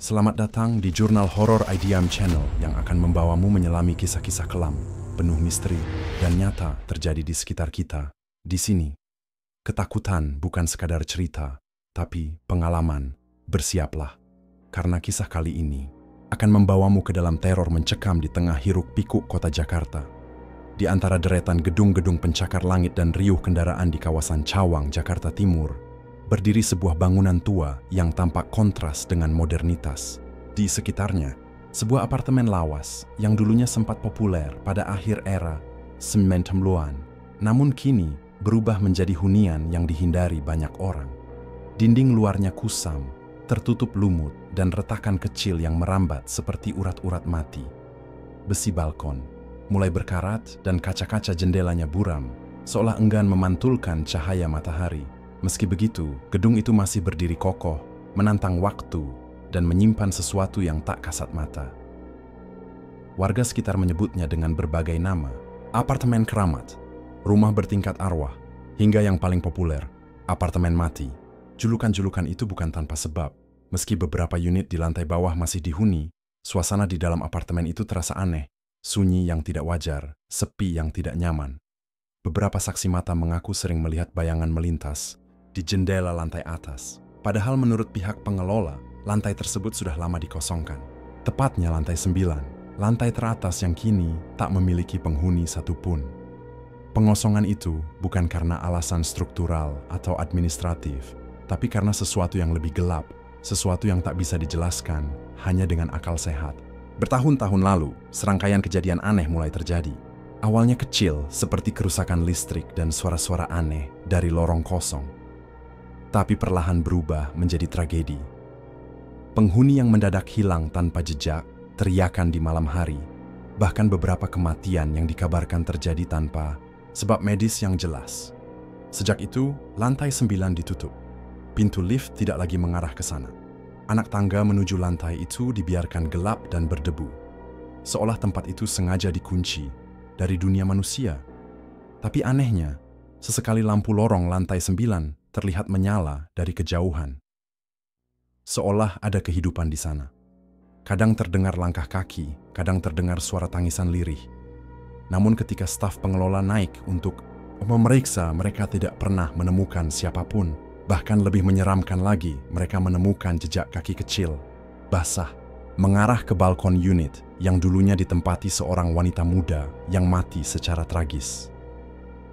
Selamat datang di Jurnal Horor IDM Channel yang akan membawamu menyelami kisah-kisah kelam, penuh misteri, dan nyata terjadi di sekitar kita. Di sini, ketakutan bukan sekadar cerita, tapi pengalaman. Bersiaplah, karena kisah kali ini akan membawamu ke dalam teror mencekam di tengah hiruk-pikuk kota Jakarta. Di antara deretan gedung-gedung pencakar langit dan riuh kendaraan di kawasan Cawang, Jakarta Timur, berdiri sebuah bangunan tua yang tampak kontras dengan modernitas. Di sekitarnya, sebuah apartemen lawas yang dulunya sempat populer pada akhir era 90-an, namun kini berubah menjadi hunian yang dihindari banyak orang. Dinding luarnya kusam, tertutup lumut dan retakan kecil yang merambat seperti urat-urat mati. Besi balkon mulai berkarat dan kaca-kaca jendelanya buram, seolah enggan memantulkan cahaya matahari. Meski begitu, gedung itu masih berdiri kokoh, menantang waktu, dan menyimpan sesuatu yang tak kasat mata. Warga sekitar menyebutnya dengan berbagai nama: apartemen keramat, rumah bertingkat arwah, hingga yang paling populer, apartemen mati. Julukan-julukan itu bukan tanpa sebab. Meski beberapa unit di lantai bawah masih dihuni, suasana di dalam apartemen itu terasa aneh, sunyi yang tidak wajar, sepi yang tidak nyaman. Beberapa saksi mata mengaku sering melihat bayangan melintas di jendela lantai atas. Padahal menurut pihak pengelola, lantai tersebut sudah lama dikosongkan. Tepatnya lantai 9, lantai teratas yang kini tak memiliki penghuni satupun. Pengosongan itu bukan karena alasan struktural atau administratif, tapi karena sesuatu yang lebih gelap, sesuatu yang tak bisa dijelaskan hanya dengan akal sehat. Bertahun-tahun lalu, serangkaian kejadian aneh mulai terjadi. Awalnya kecil, seperti kerusakan listrik dan suara-suara aneh dari lorong kosong, tapi perlahan berubah menjadi tragedi. Penghuni yang mendadak hilang tanpa jejak, teriakan di malam hari, bahkan beberapa kematian yang dikabarkan terjadi tanpa sebab medis yang jelas. Sejak itu, lantai 9 ditutup. Pintu lift tidak lagi mengarah ke sana. Anak tangga menuju lantai itu dibiarkan gelap dan berdebu, seolah tempat itu sengaja dikunci dari dunia manusia. Tapi anehnya, sesekali lampu lorong lantai 9 terlihat menyala dari kejauhan. Seolah ada kehidupan di sana. Kadang terdengar langkah kaki, kadang terdengar suara tangisan lirih. Namun ketika staf pengelola naik untuk memeriksa, mereka tidak pernah menemukan siapapun. Bahkan lebih menyeramkan lagi, mereka menemukan jejak kaki kecil, basah, mengarah ke balkon unit yang dulunya ditempati seorang wanita muda yang mati secara tragis.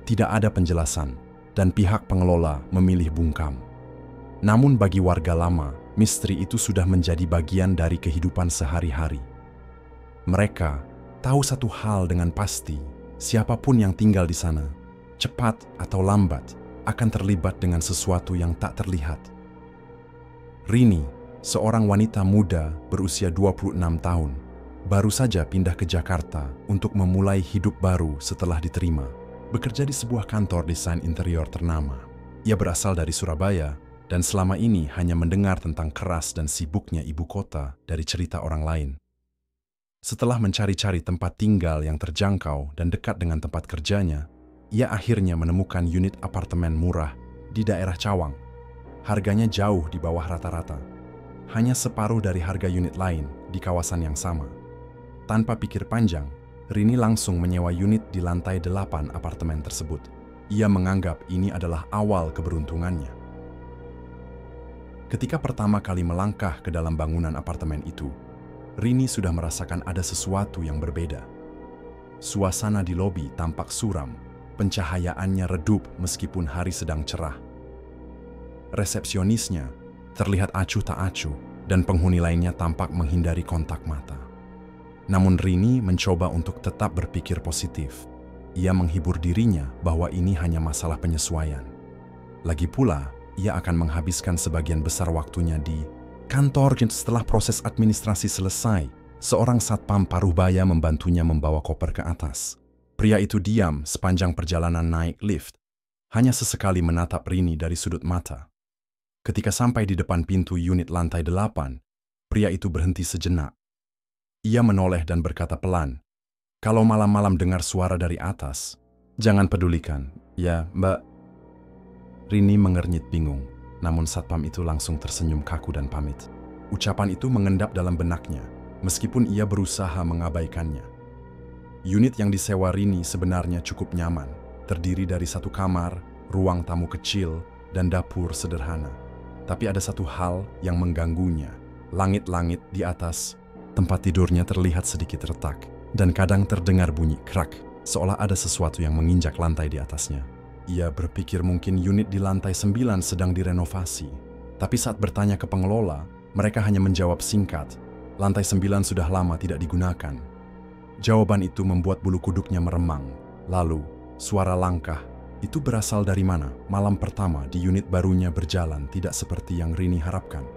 Tidak ada penjelasan, dan pihak pengelola memilih bungkam. Namun bagi warga lama, misteri itu sudah menjadi bagian dari kehidupan sehari-hari. Mereka tahu satu hal dengan pasti: siapapun yang tinggal di sana, cepat atau lambat, akan terlibat dengan sesuatu yang tak terlihat. Rini, seorang wanita muda berusia 26 tahun, baru saja pindah ke Jakarta untuk memulai hidup baru setelah diterima bekerja di sebuah kantor desain interior ternama. Ia berasal dari Surabaya dan selama ini hanya mendengar tentang keras dan sibuknya ibu kota dari cerita orang lain. Setelah mencari-cari tempat tinggal yang terjangkau dan dekat dengan tempat kerjanya, ia akhirnya menemukan unit apartemen murah di daerah Cawang. Harganya jauh di bawah rata-rata, hanya separuh dari harga unit lain di kawasan yang sama. Tanpa pikir panjang, Rini langsung menyewa unit di lantai 8 apartemen tersebut. Ia menganggap ini adalah awal keberuntungannya. Ketika pertama kali melangkah ke dalam bangunan apartemen itu, Rini sudah merasakan ada sesuatu yang berbeda. Suasana di lobi tampak suram, pencahayaannya redup meskipun hari sedang cerah. Resepsionisnya terlihat acuh tak acuh, dan penghuni lainnya tampak menghindari kontak mata. Namun Rini mencoba untuk tetap berpikir positif. Ia menghibur dirinya bahwa ini hanya masalah penyesuaian. Lagi pula, ia akan menghabiskan sebagian besar waktunya di kantor. Setelah proses administrasi selesai, seorang satpam paruhbaya membantunya membawa koper ke atas. Pria itu diam sepanjang perjalanan naik lift, hanya sesekali menatap Rini dari sudut mata. Ketika sampai di depan pintu unit lantai 8, pria itu berhenti sejenak. Ia menoleh dan berkata pelan, "Kalau malam-malam dengar suara dari atas, jangan pedulikan, ya Mbak." Rini mengernyit bingung, namun satpam itu langsung tersenyum kaku dan pamit. Ucapan itu mengendap dalam benaknya, meskipun ia berusaha mengabaikannya. Unit yang disewa Rini sebenarnya cukup nyaman, terdiri dari satu kamar, ruang tamu kecil, dan dapur sederhana. Tapi ada satu hal yang mengganggunya. Langit-langit di atas tempat tidurnya terlihat sedikit retak, dan kadang terdengar bunyi krak, seolah ada sesuatu yang menginjak lantai di atasnya. Ia berpikir mungkin unit di lantai 9 sedang direnovasi. Tapi saat bertanya ke pengelola, mereka hanya menjawab singkat, lantai 9 sudah lama tidak digunakan. Jawaban itu membuat bulu kuduknya meremang. Lalu, suara langkah itu berasal dari mana? Malam pertama di unit barunya berjalan tidak seperti yang Rini harapkan.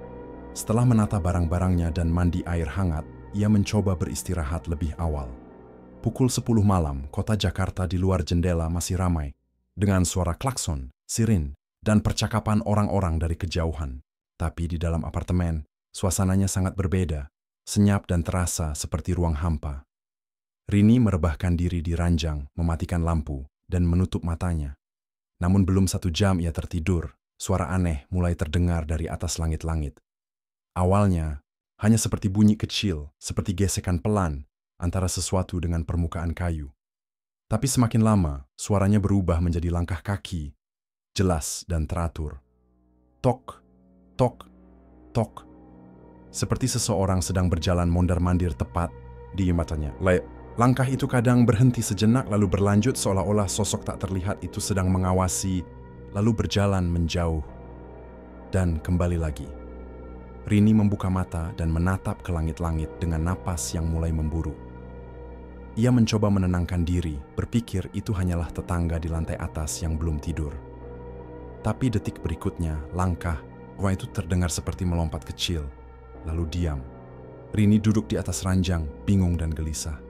Setelah menata barang-barangnya dan mandi air hangat, ia mencoba beristirahat lebih awal. Pukul 10 malam, kota Jakarta di luar jendela masih ramai, dengan suara klakson, sirin, dan percakapan orang-orang dari kejauhan. Tapi di dalam apartemen, suasananya sangat berbeda, senyap dan terasa seperti ruang hampa. Rini merebahkan diri di ranjang, mematikan lampu, dan menutup matanya. Namun belum 1 jam ia tertidur, suara aneh mulai terdengar dari atas langit-langit. Awalnya, hanya seperti bunyi kecil, seperti gesekan pelan antara sesuatu dengan permukaan kayu. Tapi semakin lama, suaranya berubah menjadi langkah kaki, jelas dan teratur. Tok, tok, tok. Seperti seseorang sedang berjalan mondar-mandir tepat di matanya. Langkah itu kadang berhenti sejenak lalu berlanjut seolah-olah sosok tak terlihat itu sedang mengawasi, lalu berjalan menjauh, dan kembali lagi. Rini membuka mata dan menatap ke langit-langit dengan napas yang mulai memburu. Ia mencoba menenangkan diri, berpikir itu hanyalah tetangga di lantai atas yang belum tidur. Tapi detik berikutnya, langkah orang itu terdengar seperti melompat kecil, lalu diam. Rini duduk di atas ranjang, bingung dan gelisah.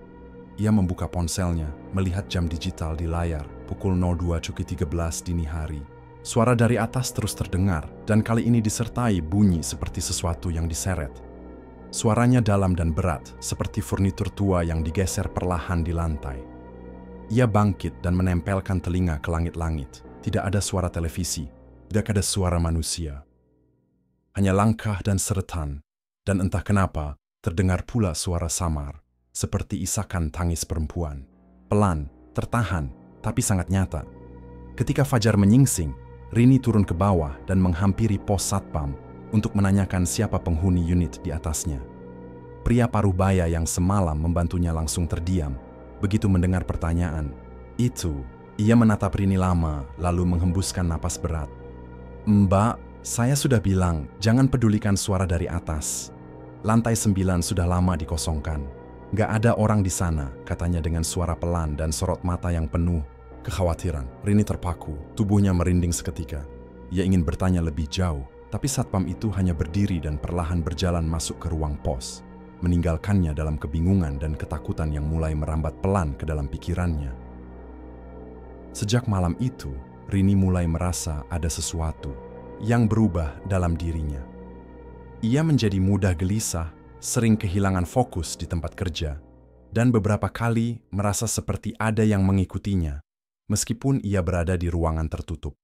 Ia membuka ponselnya, melihat jam digital di layar, pukul 02.13 dini hari. Suara dari atas terus terdengar, dan kali ini disertai bunyi seperti sesuatu yang diseret. Suaranya dalam dan berat, seperti furnitur tua yang digeser perlahan di lantai. Ia bangkit dan menempelkan telinga ke langit-langit. Tidak ada suara televisi, tidak ada suara manusia. Hanya langkah dan seretan, dan entah kenapa, terdengar pula suara samar, seperti isakan tangis perempuan. Pelan, tertahan, tapi sangat nyata. Ketika fajar menyingsing, Rini turun ke bawah dan menghampiri pos satpam untuk menanyakan siapa penghuni unit di atasnya. Pria paruh baya yang semalam membantunya langsung terdiam. Begitu mendengar pertanyaan itu, ia menatap Rini lama, lalu menghembuskan napas berat. "Mbak, saya sudah bilang, jangan pedulikan suara dari atas. Lantai 9 sudah lama dikosongkan. Gak ada orang di sana," katanya dengan suara pelan dan sorot mata yang penuh kekhawatiran. Rini terpaku, tubuhnya merinding seketika. Ia ingin bertanya lebih jauh, tapi satpam itu hanya berdiri dan perlahan berjalan masuk ke ruang pos, meninggalkannya dalam kebingungan dan ketakutan yang mulai merambat pelan ke dalam pikirannya. Sejak malam itu, Rini mulai merasa ada sesuatu yang berubah dalam dirinya. Ia menjadi mudah gelisah, sering kehilangan fokus di tempat kerja, dan beberapa kali merasa seperti ada yang mengikutinya, meskipun ia berada di ruangan tertutup.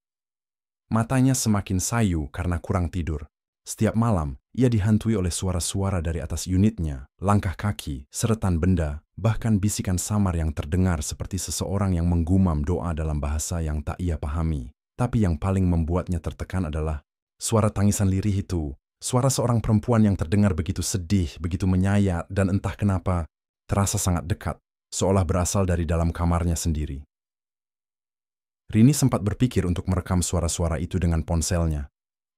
Matanya semakin sayu karena kurang tidur. Setiap malam, ia dihantui oleh suara-suara dari atas unitnya, langkah kaki, seretan benda, bahkan bisikan samar yang terdengar seperti seseorang yang menggumam doa dalam bahasa yang tak ia pahami. Tapi yang paling membuatnya tertekan adalah suara tangisan lirih itu, suara seorang perempuan yang terdengar begitu sedih, begitu menyayat, dan entah kenapa terasa sangat dekat, seolah berasal dari dalam kamarnya sendiri. Rini sempat berpikir untuk merekam suara-suara itu dengan ponselnya.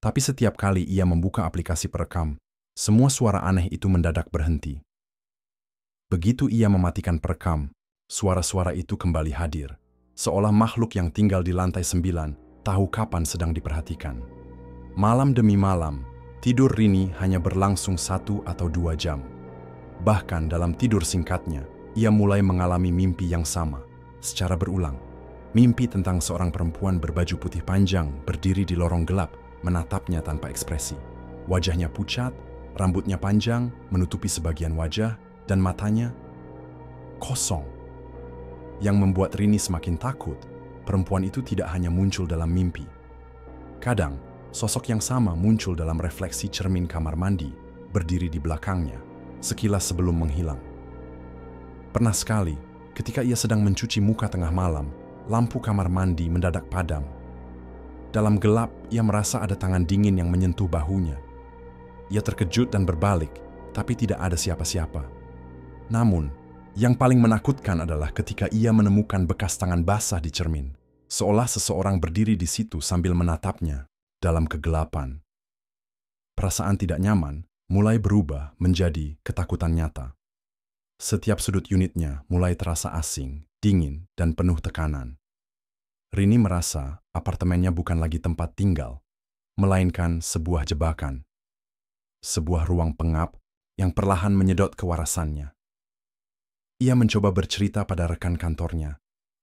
Tapi setiap kali ia membuka aplikasi perekam, semua suara aneh itu mendadak berhenti. Begitu ia mematikan perekam, suara-suara itu kembali hadir, seolah makhluk yang tinggal di lantai 9 tahu kapan sedang diperhatikan. Malam demi malam, tidur Rini hanya berlangsung 1 atau 2 jam. Bahkan dalam tidur singkatnya, ia mulai mengalami mimpi yang sama, secara berulang. Mimpi tentang seorang perempuan berbaju putih panjang berdiri di lorong gelap, menatapnya tanpa ekspresi. Wajahnya pucat, rambutnya panjang, menutupi sebagian wajah, dan matanya kosong. Yang membuat Rini semakin takut, perempuan itu tidak hanya muncul dalam mimpi. Kadang, sosok yang sama muncul dalam refleksi cermin kamar mandi, berdiri di belakangnya, sekilas sebelum menghilang. Pernah sekali, ketika ia sedang mencuci muka tengah malam, lampu kamar mandi mendadak padam. Dalam gelap, ia merasa ada tangan dingin yang menyentuh bahunya. Ia terkejut dan berbalik, tapi tidak ada siapa-siapa. Namun, yang paling menakutkan adalah ketika ia menemukan bekas tangan basah di cermin, seolah seseorang berdiri di situ sambil menatapnya dalam kegelapan. Perasaan tidak nyaman mulai berubah menjadi ketakutan nyata. Setiap sudut unitnya mulai terasa asing, dingin, dan penuh tekanan. Rini merasa apartemennya bukan lagi tempat tinggal, melainkan sebuah jebakan. Sebuah ruang pengap yang perlahan menyedot kewarasannya. Ia mencoba bercerita pada rekan kantornya,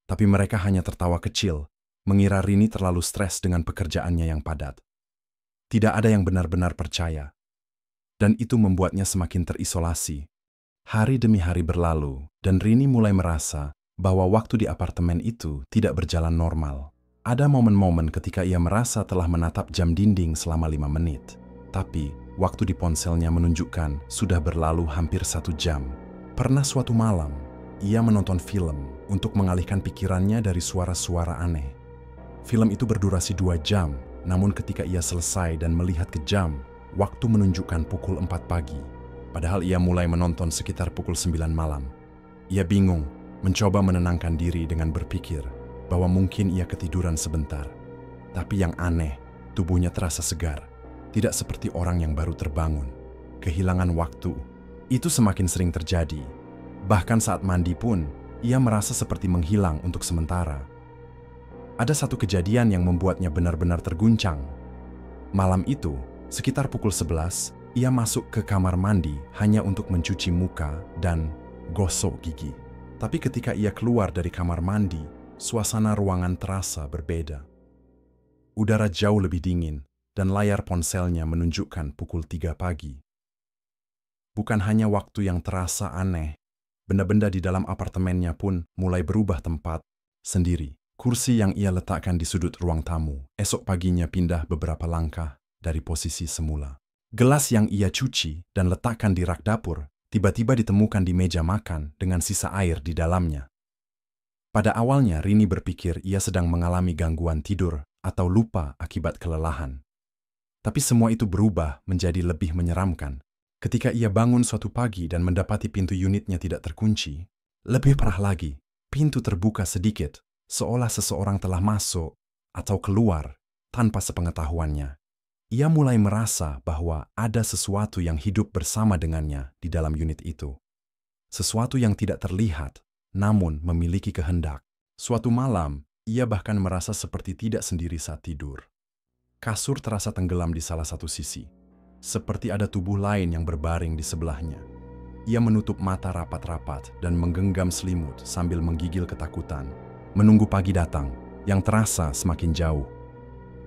tapi mereka hanya tertawa kecil, mengira Rini terlalu stres dengan pekerjaannya yang padat. Tidak ada yang benar-benar percaya, dan itu membuatnya semakin terisolasi. Hari demi hari berlalu, dan Rini mulai merasa bahwa waktu di apartemen itu tidak berjalan normal. Ada momen-momen ketika ia merasa telah menatap jam dinding selama 5 menit, tapi waktu di ponselnya menunjukkan sudah berlalu hampir 1 jam. Pernah suatu malam, ia menonton film untuk mengalihkan pikirannya dari suara-suara aneh. Film itu berdurasi 2 jam, namun ketika ia selesai dan melihat ke jam, waktu menunjukkan pukul 4 pagi. Padahal ia mulai menonton sekitar pukul 9 malam. Ia bingung, mencoba menenangkan diri dengan berpikir bahwa mungkin ia ketiduran sebentar. Tapi yang aneh, tubuhnya terasa segar, tidak seperti orang yang baru terbangun. Kehilangan waktu. Itu semakin sering terjadi. Bahkan saat mandi pun, ia merasa seperti menghilang untuk sementara. Ada satu kejadian yang membuatnya benar-benar terguncang. Malam itu, sekitar pukul 11, ia masuk ke kamar mandi hanya untuk mencuci muka dan gosok gigi. Tapi ketika ia keluar dari kamar mandi, suasana ruangan terasa berbeda. Udara jauh lebih dingin, dan layar ponselnya menunjukkan pukul 3 pagi. Bukan hanya waktu yang terasa aneh, benda-benda di dalam apartemennya pun mulai berubah tempat sendiri. Kursi yang ia letakkan di sudut ruang tamu, esok paginya pindah beberapa langkah dari posisi semula. Gelas yang ia cuci dan letakkan di rak dapur, tiba-tiba ditemukan di meja makan dengan sisa air di dalamnya. Pada awalnya Rini berpikir ia sedang mengalami gangguan tidur atau lupa akibat kelelahan. Tapi semua itu berubah menjadi lebih menyeramkan. Ketika ia bangun suatu pagi dan mendapati pintu unitnya tidak terkunci, lebih parah lagi, pintu terbuka sedikit, seolah seseorang telah masuk atau keluar tanpa sepengetahuannya. Ia mulai merasa bahwa ada sesuatu yang hidup bersama dengannya di dalam unit itu. Sesuatu yang tidak terlihat, namun memiliki kehendak. Suatu malam, ia bahkan merasa seperti tidak sendiri saat tidur. Kasur terasa tenggelam di salah satu sisi, seperti ada tubuh lain yang berbaring di sebelahnya. Ia menutup mata rapat-rapat dan menggenggam selimut sambil menggigil ketakutan, menunggu pagi datang, yang terasa semakin jauh.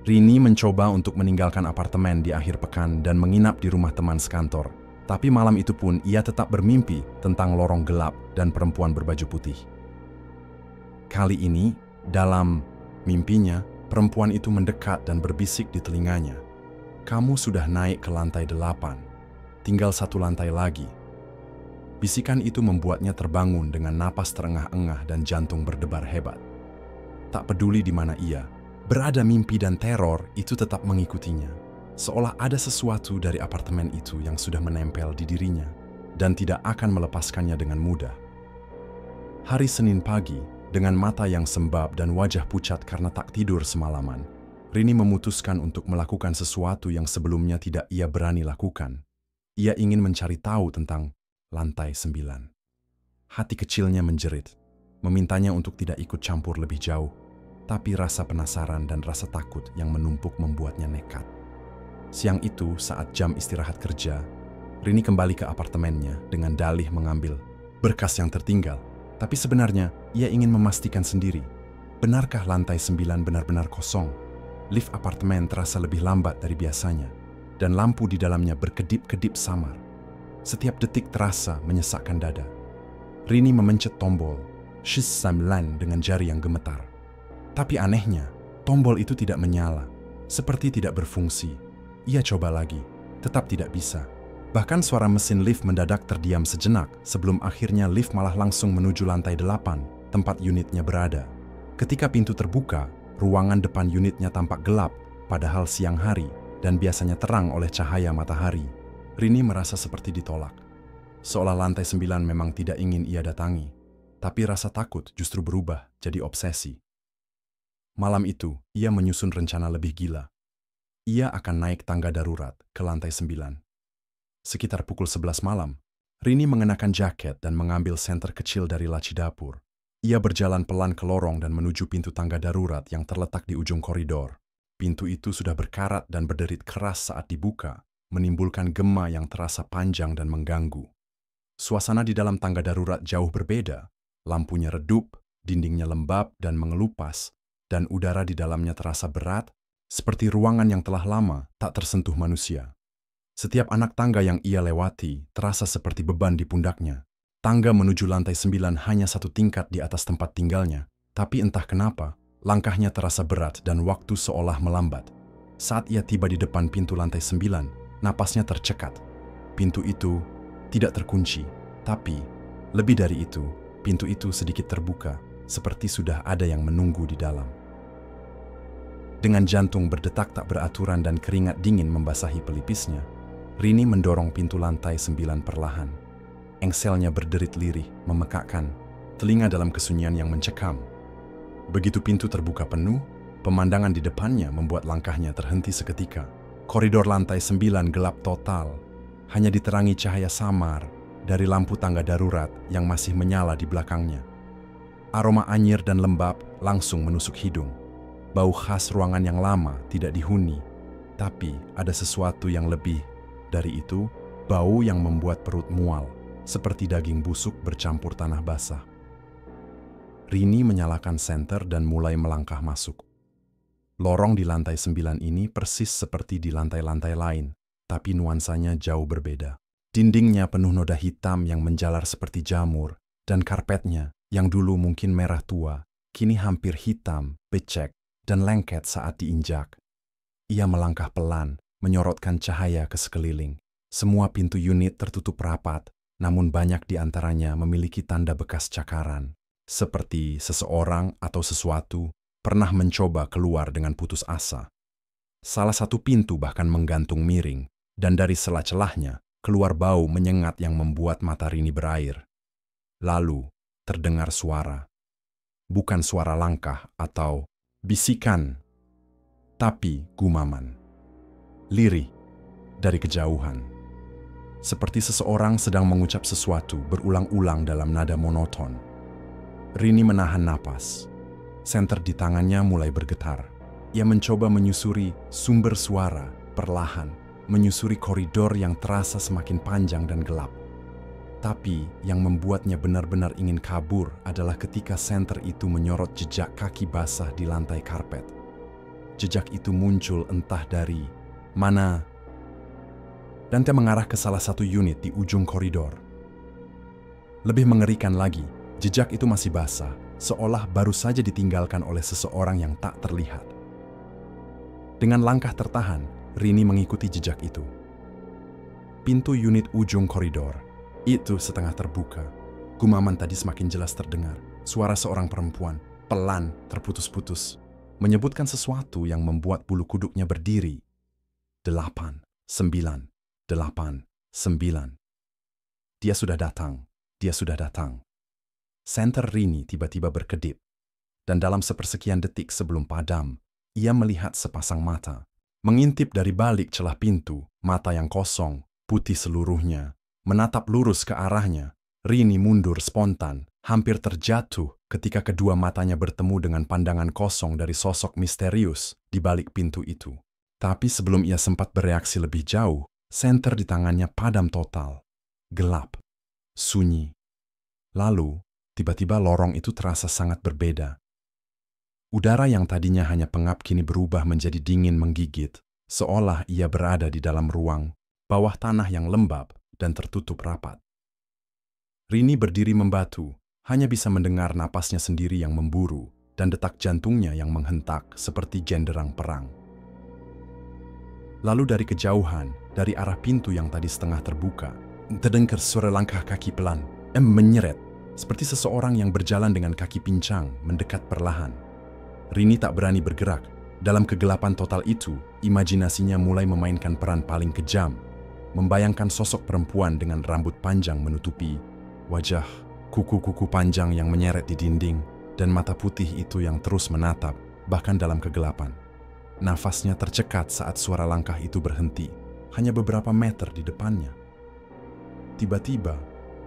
Rini mencoba untuk meninggalkan apartemen di akhir pekan dan menginap di rumah teman sekantor. Tapi malam itu pun ia tetap bermimpi tentang lorong gelap dan perempuan berbaju putih. Kali ini, dalam mimpinya, perempuan itu mendekat dan berbisik di telinganya. "Kamu sudah naik ke lantai 8. Tinggal 1 lantai lagi." Bisikan itu membuatnya terbangun dengan napas terengah-engah dan jantung berdebar hebat. Tak peduli di mana ia berada, mimpi dan teror itu tetap mengikutinya. Seolah ada sesuatu dari apartemen itu yang sudah menempel di dirinya dan tidak akan melepaskannya dengan mudah. Hari Senin pagi, dengan mata yang sembab dan wajah pucat karena tak tidur semalaman, Rini memutuskan untuk melakukan sesuatu yang sebelumnya tidak ia berani lakukan. Ia ingin mencari tahu tentang lantai 9. Hati kecilnya menjerit, memintanya untuk tidak ikut campur lebih jauh, tapi rasa penasaran dan rasa takut yang menumpuk membuatnya nekat. Siang itu, saat jam istirahat kerja, Rini kembali ke apartemennya dengan dalih mengambil berkas yang tertinggal. Tapi sebenarnya, ia ingin memastikan sendiri, benarkah lantai 9 benar-benar kosong? Lift apartemen terasa lebih lambat dari biasanya, dan lampu di dalamnya berkedip-kedip samar. Setiap detik terasa menyesakkan dada. Rini memencet tombol Shis 9 dengan jari yang gemetar. Tapi anehnya, tombol itu tidak menyala, seperti tidak berfungsi. Ia coba lagi, tetap tidak bisa. Bahkan suara mesin lift mendadak terdiam sejenak sebelum akhirnya lift malah langsung menuju lantai 8, tempat unitnya berada. Ketika pintu terbuka, ruangan depan unitnya tampak gelap, padahal siang hari dan biasanya terang oleh cahaya matahari. Rini merasa seperti ditolak. Seolah lantai 9 memang tidak ingin ia datangi, tapi rasa takut justru berubah jadi obsesi. Malam itu, ia menyusun rencana lebih gila. Ia akan naik tangga darurat ke lantai 9. Sekitar pukul 11 malam, Rini mengenakan jaket dan mengambil senter kecil dari laci dapur. Ia berjalan pelan ke lorong dan menuju pintu tangga darurat yang terletak di ujung koridor. Pintu itu sudah berkarat dan berderit keras saat dibuka, menimbulkan gema yang terasa panjang dan mengganggu. Suasana di dalam tangga darurat jauh berbeda. Lampunya redup, dindingnya lembab dan mengelupas, dan udara di dalamnya terasa berat, seperti ruangan yang telah lama tak tersentuh manusia. Setiap anak tangga yang ia lewati terasa seperti beban di pundaknya. Tangga menuju lantai 9 hanya satu tingkat di atas tempat tinggalnya, tapi entah kenapa, langkahnya terasa berat dan waktu seolah melambat. Saat ia tiba di depan pintu lantai 9, napasnya tercekat. Pintu itu tidak terkunci, tapi lebih dari itu, pintu itu sedikit terbuka, seperti sudah ada yang menunggu di dalam. Dengan jantung berdetak tak beraturan dan keringat dingin membasahi pelipisnya, Rini mendorong pintu lantai 9 perlahan. Engselnya berderit lirih, memekakkan, telinga dalam kesunyian yang mencekam. Begitu pintu terbuka penuh, pemandangan di depannya membuat langkahnya terhenti seketika. Koridor lantai 9 gelap total, hanya diterangi cahaya samar dari lampu tangga darurat yang masih menyala di belakangnya. Aroma anyir dan lembab langsung menusuk hidung. Bau khas ruangan yang lama tidak dihuni, tapi ada sesuatu yang lebih dari itu, bau yang membuat perut mual, seperti daging busuk bercampur tanah basah. Rini menyalakan senter dan mulai melangkah masuk. Lorong di lantai 9 ini persis seperti di lantai-lantai lain, tapi nuansanya jauh berbeda. Dindingnya penuh noda hitam yang menjalar seperti jamur, dan karpetnya, yang dulu mungkin merah tua, kini hampir hitam, becek, dan lengket saat diinjak. Ia melangkah pelan, menyorotkan cahaya ke sekeliling. Semua pintu unit tertutup rapat, namun banyak di antaranya memiliki tanda bekas cakaran. Seperti seseorang atau sesuatu pernah mencoba keluar dengan putus asa. Salah satu pintu bahkan menggantung miring, dan dari sela-celahnya keluar bau menyengat yang membuat mata Rini berair. Lalu terdengar suara. Bukan suara langkah atau bisikan, tapi gumaman. Lirih dari kejauhan. Seperti seseorang sedang mengucap sesuatu berulang-ulang dalam nada monoton. Rini menahan napas. Senter di tangannya mulai bergetar. Ia mencoba menyusuri sumber suara perlahan, menyusuri koridor yang terasa semakin panjang dan gelap. Tapi yang membuatnya benar-benar ingin kabur adalah ketika senter itu menyorot jejak kaki basah di lantai karpet. Jejak itu muncul entah dari mana, dan dia mengarah ke salah satu unit di ujung koridor. Lebih mengerikan lagi, jejak itu masih basah, seolah baru saja ditinggalkan oleh seseorang yang tak terlihat. Dengan langkah tertahan, Rini mengikuti jejak itu. Pintu unit ujung koridor itu setengah terbuka. Gumaman tadi semakin jelas terdengar. Suara seorang perempuan, pelan, terputus-putus, menyebutkan sesuatu yang membuat bulu kuduknya berdiri. 8, 9, 8, 9. Dia sudah datang, dia sudah datang. Senter Rini tiba-tiba berkedip, dan dalam sepersekian detik sebelum padam, ia melihat sepasang mata. Mengintip dari balik celah pintu, mata yang kosong, putih seluruhnya, menatap lurus ke arahnya. Rini mundur spontan, hampir terjatuh ketika kedua matanya bertemu dengan pandangan kosong dari sosok misterius di balik pintu itu. Tapi sebelum ia sempat bereaksi lebih jauh, senter di tangannya padam total. Gelap. Sunyi. Lalu, tiba-tiba lorong itu terasa sangat berbeda. Udara yang tadinya hanya pengap kini berubah menjadi dingin menggigit, seolah ia berada di dalam ruang, bawah tanah yang lembab dan tertutup rapat. Rini berdiri membatu, hanya bisa mendengar napasnya sendiri yang memburu dan detak jantungnya yang menghentak seperti genderang perang. Lalu dari kejauhan, dari arah pintu yang tadi setengah terbuka, terdengar suara langkah kaki pelan, menyeret, seperti seseorang yang berjalan dengan kaki pincang mendekat perlahan. Rini tak berani bergerak. Dalam kegelapan total itu, imajinasinya mulai memainkan peran paling kejam, membayangkan sosok perempuan dengan rambut panjang menutupi wajah, kuku-kuku panjang yang menyeret di dinding, dan mata putih itu yang terus menatap, bahkan dalam kegelapan. Nafasnya tercekat saat suara langkah itu berhenti, hanya beberapa meter di depannya. Tiba-tiba,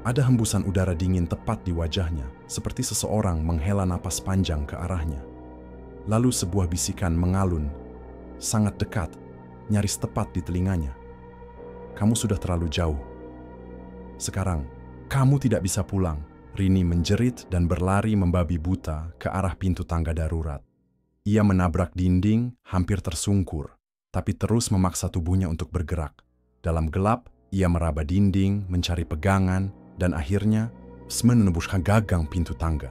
ada hembusan udara dingin tepat di wajahnya, seperti seseorang menghela napas panjang ke arahnya. Lalu sebuah bisikan mengalun, sangat dekat, nyaris tepat di telinganya. "Kamu sudah terlalu jauh. Sekarang, kamu tidak bisa pulang." Rini menjerit dan berlari membabi buta ke arah pintu tangga darurat. Ia menabrak dinding, hampir tersungkur, tapi terus memaksa tubuhnya untuk bergerak. Dalam gelap, ia meraba dinding, mencari pegangan, dan akhirnya menembus gagang pintu tangga.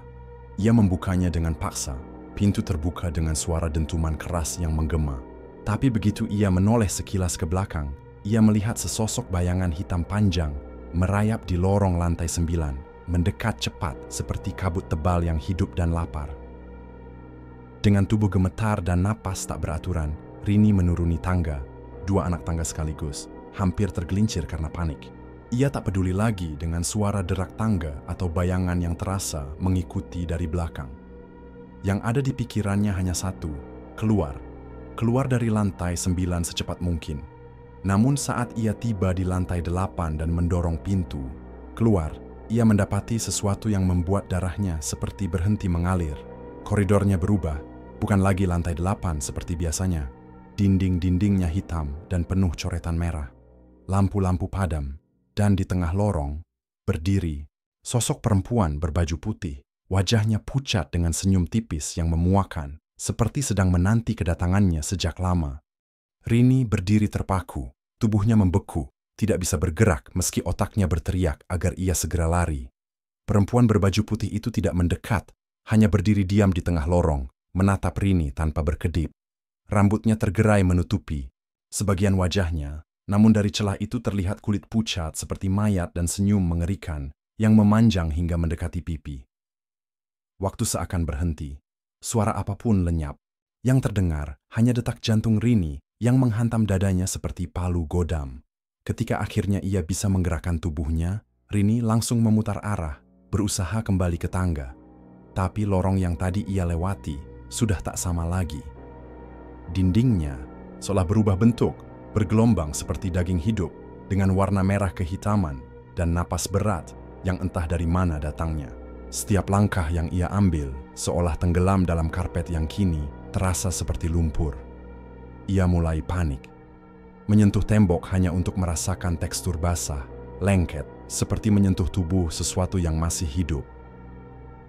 Ia membukanya dengan paksa. Pintu terbuka dengan suara dentuman keras yang menggema. Tapi begitu ia menoleh sekilas ke belakang, ia melihat sesosok bayangan hitam panjang merayap di lorong lantai 9, mendekat cepat seperti kabut tebal yang hidup dan lapar. Dengan tubuh gemetar dan napas tak beraturan, Rini menuruni tangga, 2 anak tangga sekaligus, hampir tergelincir karena panik. Ia tak peduli lagi dengan suara derak tangga atau bayangan yang terasa mengikuti dari belakang. Yang ada di pikirannya hanya satu, keluar. Keluar dari lantai 9 secepat mungkin. Namun saat ia tiba di lantai 8 dan mendorong pintu keluar, ia mendapati sesuatu yang membuat darahnya seperti berhenti mengalir. Koridornya berubah, bukan lagi lantai 8 seperti biasanya. Dinding-dindingnya hitam dan penuh coretan merah. Lampu-lampu padam, dan di tengah lorong, berdiri, sosok perempuan berbaju putih. Wajahnya pucat dengan senyum tipis yang memuakan, seperti sedang menanti kedatangannya sejak lama. Rini berdiri terpaku, tubuhnya membeku, tidak bisa bergerak meski otaknya berteriak agar ia segera lari. Perempuan berbaju putih itu tidak mendekat, hanya berdiri diam di tengah lorong, menatap Rini tanpa berkedip. Rambutnya tergerai menutupi sebagian wajahnya, namun dari celah itu terlihat kulit pucat seperti mayat dan senyum mengerikan yang memanjang hingga mendekati pipi. Waktu seakan berhenti, suara apapun lenyap. Yang terdengar hanya detak jantung Rini yang menghantam dadanya seperti palu godam. Ketika akhirnya ia bisa menggerakkan tubuhnya, Rini langsung memutar arah, berusaha kembali ke tangga. Tapi lorong yang tadi ia lewati sudah tak sama lagi. Dindingnya seolah berubah bentuk, bergelombang seperti daging hidup, dengan warna merah kehitaman dan napas berat yang entah dari mana datangnya. Setiap langkah yang ia ambil seolah tenggelam dalam karpet yang kini terasa seperti lumpur. Ia mulai panik. Menyentuh tembok hanya untuk merasakan tekstur basah, lengket, seperti menyentuh tubuh sesuatu yang masih hidup.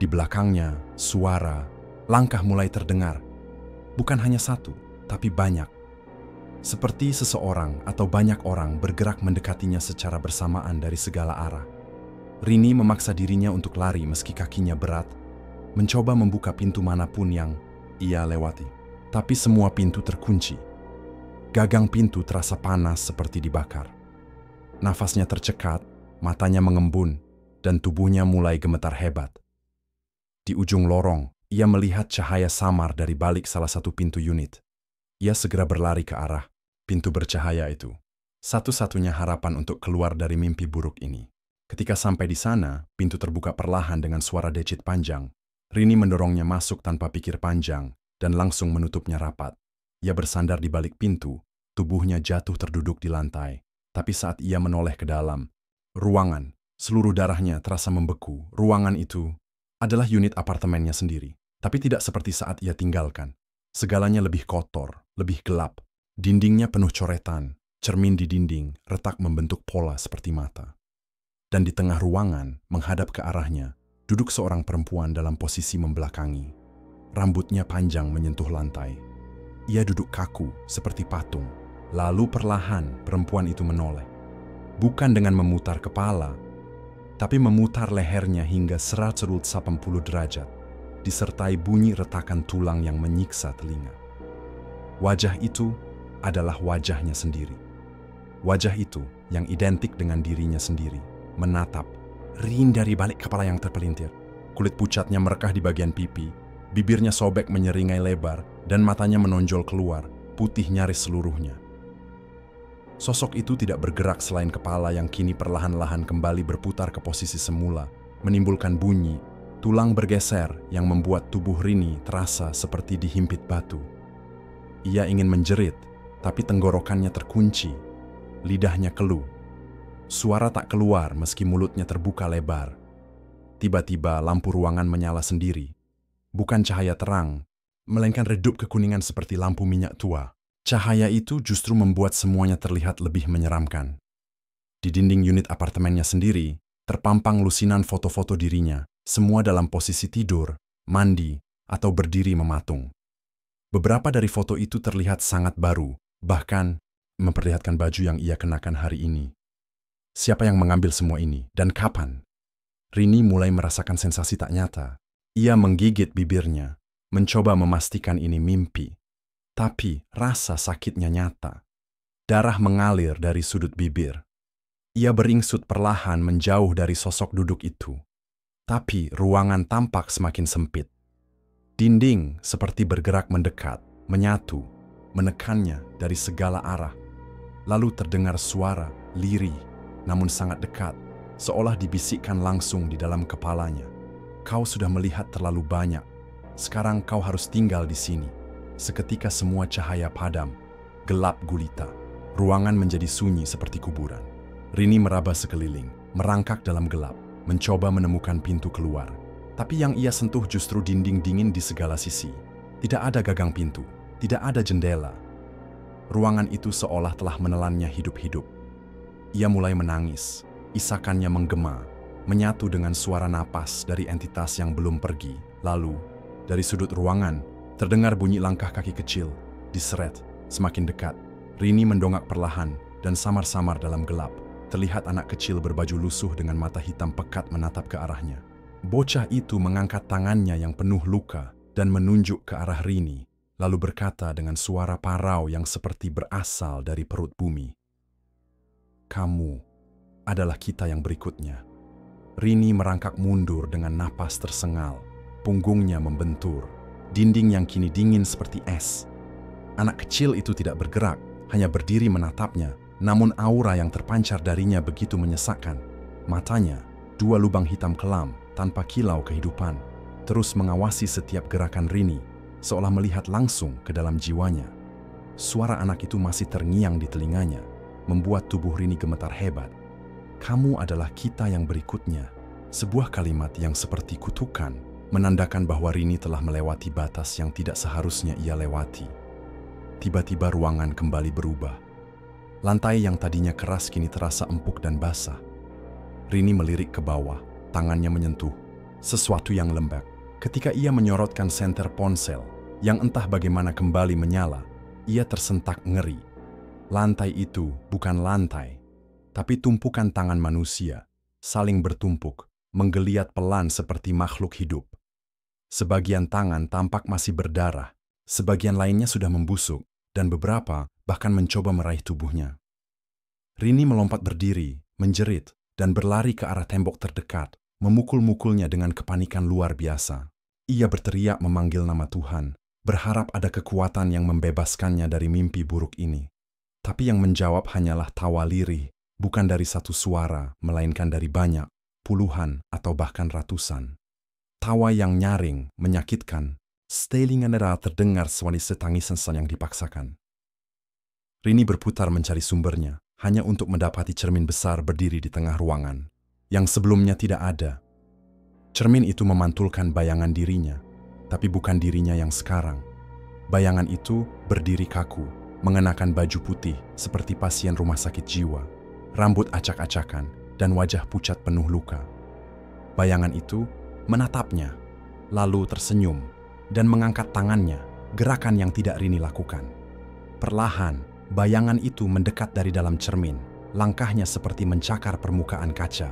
Di belakangnya, suara, langkah mulai terdengar. Bukan hanya satu, tapi banyak. Seperti seseorang atau banyak orang bergerak mendekatinya secara bersamaan dari segala arah. Rini memaksa dirinya untuk lari meski kakinya berat, mencoba membuka pintu manapun yang ia lewati. Tapi semua pintu terkunci. Gagang pintu terasa panas seperti dibakar. Nafasnya tercekat, matanya mengembun, dan tubuhnya mulai gemetar hebat. Di ujung lorong, ia melihat cahaya samar dari balik salah satu pintu unit. Ia segera berlari ke arah pintu bercahaya itu. Satu-satunya harapan untuk keluar dari mimpi buruk ini. Ketika sampai di sana, pintu terbuka perlahan dengan suara decit panjang. Rini mendorongnya masuk tanpa pikir panjang dan langsung menutupnya rapat. Ia bersandar di balik pintu, tubuhnya jatuh terduduk di lantai. Tapi saat ia menoleh ke dalam ruangan, seluruh darahnya terasa membeku. Ruangan itu adalah unit apartemennya sendiri, tapi tidak seperti saat ia tinggalkan. Segalanya lebih kotor, lebih gelap. Dindingnya penuh coretan, cermin di dinding retak membentuk pola seperti mata. Dan di tengah ruangan, menghadap ke arahnya, duduk seorang perempuan dalam posisi membelakangi. Rambutnya panjang menyentuh lantai. Ia duduk kaku seperti patung. Lalu perlahan perempuan itu menoleh. Bukan dengan memutar kepala, tapi memutar lehernya hingga 180 derajat, disertai bunyi retakan tulang yang menyiksa telinga. Wajah itu adalah wajahnya sendiri. Wajah itu yang identik dengan dirinya sendiri, menatap Rini dari balik kepala yang terpelintir. Kulit pucatnya merekah di bagian pipi, bibirnya sobek menyeringai lebar, dan matanya menonjol keluar, putih nyaris seluruhnya. Sosok itu tidak bergerak selain kepala yang kini perlahan-lahan kembali berputar ke posisi semula, menimbulkan bunyi, tulang bergeser yang membuat tubuh Rini terasa seperti dihimpit batu. Ia ingin menjerit, tapi tenggorokannya terkunci, lidahnya keluh. Suara tak keluar meski mulutnya terbuka lebar. Tiba-tiba lampu ruangan menyala sendiri. Bukan cahaya terang, melainkan redup kekuningan seperti lampu minyak tua. Cahaya itu justru membuat semuanya terlihat lebih menyeramkan. Di dinding unit apartemennya sendiri, terpampang lusinan foto-foto dirinya, semua dalam posisi tidur, mandi, atau berdiri mematung. Beberapa dari foto itu terlihat sangat baru, bahkan memperlihatkan baju yang ia kenakan hari ini. Siapa yang mengambil semua ini, dan kapan? Rini mulai merasakan sensasi tak nyata. Ia menggigit bibirnya, mencoba memastikan ini mimpi. Tapi rasa sakitnya nyata. Darah mengalir dari sudut bibir. Ia beringsut perlahan menjauh dari sosok duduk itu. Tapi ruangan tampak semakin sempit. Dinding seperti bergerak mendekat, menyatu, menekannya dari segala arah. Lalu terdengar suara lirih, namun sangat dekat, seolah dibisikkan langsung di dalam kepalanya. Kau sudah melihat terlalu banyak. Sekarang kau harus tinggal di sini. Seketika semua cahaya padam, gelap gulita. Ruangan menjadi sunyi seperti kuburan. Rini meraba sekeliling, merangkak dalam gelap, mencoba menemukan pintu keluar. Tapi yang ia sentuh justru dinding dingin di segala sisi. Tidak ada gagang pintu, tidak ada jendela. Ruangan itu seolah telah menelannya hidup-hidup. Ia mulai menangis, isakannya menggema, menyatu dengan suara napas dari entitas yang belum pergi. Lalu, dari sudut ruangan, terdengar bunyi langkah kaki kecil, diseret, semakin dekat. Rini mendongak perlahan dan samar-samar dalam gelap. Terlihat anak kecil berbaju lusuh dengan mata hitam pekat menatap ke arahnya. Bocah itu mengangkat tangannya yang penuh luka dan menunjuk ke arah Rini, lalu berkata dengan suara parau yang seperti berasal dari perut bumi. Kamu adalah kita yang berikutnya. Rini merangkak mundur dengan napas tersengal, punggungnya membentur. Dinding yang kini dingin seperti es. Anak kecil itu tidak bergerak, hanya berdiri menatapnya, namun aura yang terpancar darinya begitu menyesakkan. Matanya, dua lubang hitam kelam tanpa kilau kehidupan, terus mengawasi setiap gerakan Rini, seolah melihat langsung ke dalam jiwanya. Suara anak itu masih terngiang di telinganya, membuat tubuh Rini gemetar hebat. Kamu adalah kita yang berikutnya. Sebuah kalimat yang seperti kutukan, menandakan bahwa Rini telah melewati batas yang tidak seharusnya ia lewati. Tiba-tiba ruangan kembali berubah. Lantai yang tadinya keras kini terasa empuk dan basah. Rini melirik ke bawah, tangannya menyentuh sesuatu yang lembek. Ketika ia menyorotkan senter ponsel, yang entah bagaimana kembali menyala, ia tersentak ngeri. Lantai itu bukan lantai, tapi tumpukan tangan manusia, saling bertumpuk, menggeliat pelan seperti makhluk hidup. Sebagian tangan tampak masih berdarah, sebagian lainnya sudah membusuk, dan beberapa bahkan mencoba meraih tubuhnya. Rini melompat berdiri, menjerit, dan berlari ke arah tembok terdekat, memukul-mukulnya dengan kepanikan luar biasa. Ia berteriak memanggil nama Tuhan, berharap ada kekuatan yang membebaskannya dari mimpi buruk ini. Tapi yang menjawab hanyalah tawa lirih, bukan dari satu suara, melainkan dari banyak, puluhan, atau bahkan ratusan. Tawa yang nyaring, menyakitkan, setelinga terdengar seperti tangisan yang dipaksakan. Rini berputar mencari sumbernya, hanya untuk mendapati cermin besar berdiri di tengah ruangan, yang sebelumnya tidak ada. Cermin itu memantulkan bayangan dirinya, tapi bukan dirinya yang sekarang. Bayangan itu berdiri kaku, mengenakan baju putih seperti pasien rumah sakit jiwa, rambut acak-acakan, dan wajah pucat penuh luka. Bayangan itu menatapnya, lalu tersenyum, dan mengangkat tangannya, gerakan yang tidak Rini lakukan. Perlahan, bayangan itu mendekat dari dalam cermin, langkahnya seperti mencakar permukaan kaca.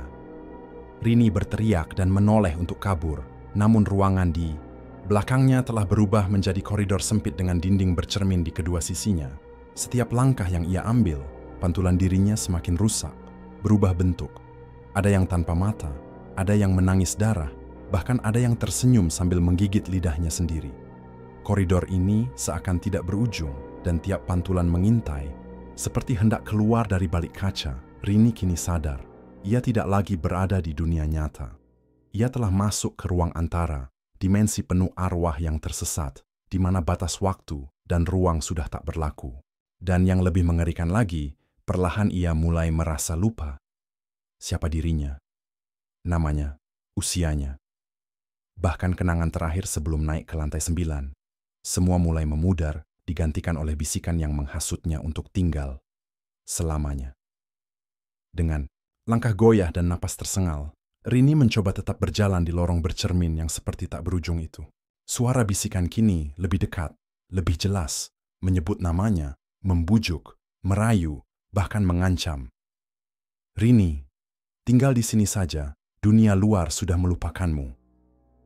Rini berteriak dan menoleh untuk kabur, namun ruangan di belakangnya telah berubah menjadi koridor sempit dengan dinding bercermin di kedua sisinya. Setiap langkah yang ia ambil, pantulan dirinya semakin rusak, berubah bentuk. Ada yang tanpa mata, ada yang menangis darah, bahkan ada yang tersenyum sambil menggigit lidahnya sendiri. Koridor ini seakan tidak berujung, dan tiap pantulan mengintai, seperti hendak keluar dari balik kaca. Rini kini sadar, ia tidak lagi berada di dunia nyata. Ia telah masuk ke ruang antara, dimensi penuh arwah yang tersesat, di mana batas waktu dan ruang sudah tak berlaku. Dan yang lebih mengerikan lagi, perlahan ia mulai merasa lupa. Siapa dirinya? Namanya, usianya. Bahkan kenangan terakhir sebelum naik ke lantai 9. Semua mulai memudar, digantikan oleh bisikan yang menghasutnya untuk tinggal selamanya. Dengan langkah goyah dan napas tersengal, Rini mencoba tetap berjalan di lorong bercermin yang seperti tak berujung itu. Suara bisikan kini lebih dekat, lebih jelas, menyebut namanya, membujuk, merayu, bahkan mengancam. Rini, tinggal di sini saja, dunia luar sudah melupakanmu.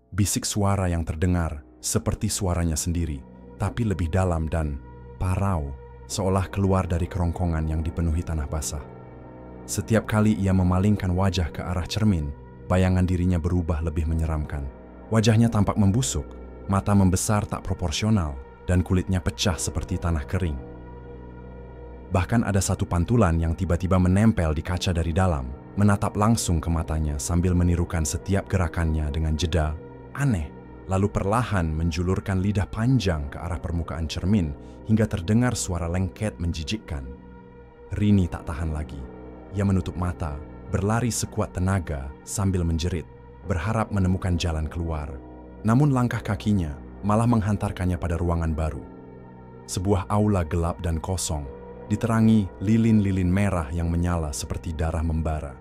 Bisik suara yang terdengar seperti suaranya sendiri, tapi lebih dalam dan parau, seolah keluar dari kerongkongan yang dipenuhi tanah basah. Setiap kali ia memalingkan wajah ke arah cermin, bayangan dirinya berubah lebih menyeramkan. Wajahnya tampak membusuk, mata membesar tak proporsional, dan kulitnya pecah seperti tanah kering. Bahkan ada satu pantulan yang tiba-tiba menempel di kaca dari dalam, menatap langsung ke matanya sambil menirukan setiap gerakannya dengan jeda aneh, lalu perlahan menjulurkan lidah panjang ke arah permukaan cermin hingga terdengar suara lengket menjijikkan. Rini tak tahan lagi. Ia menutup mata, berlari sekuat tenaga sambil menjerit, berharap menemukan jalan keluar. Namun langkah kakinya malah menghantarkannya pada ruangan baru. Sebuah aula gelap dan kosong, diterangi lilin-lilin merah yang menyala seperti darah membara.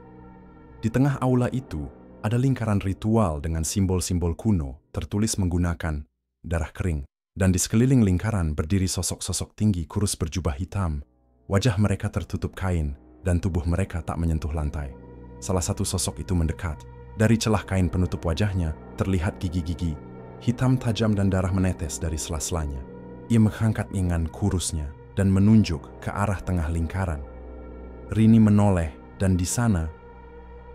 Di tengah aula itu, ada lingkaran ritual dengan simbol-simbol kuno tertulis menggunakan darah kering. Dan di sekeliling lingkaran berdiri sosok-sosok tinggi kurus berjubah hitam. Wajah mereka tertutup kain, dan tubuh mereka tak menyentuh lantai. Salah satu sosok itu mendekat. Dari celah kain penutup wajahnya, terlihat gigi-gigi. Hitam tajam dan darah menetes dari sela-selanya. Ia mengangkat lengan kurusnya dan menunjuk ke arah tengah lingkaran. Rini menoleh, dan di sana,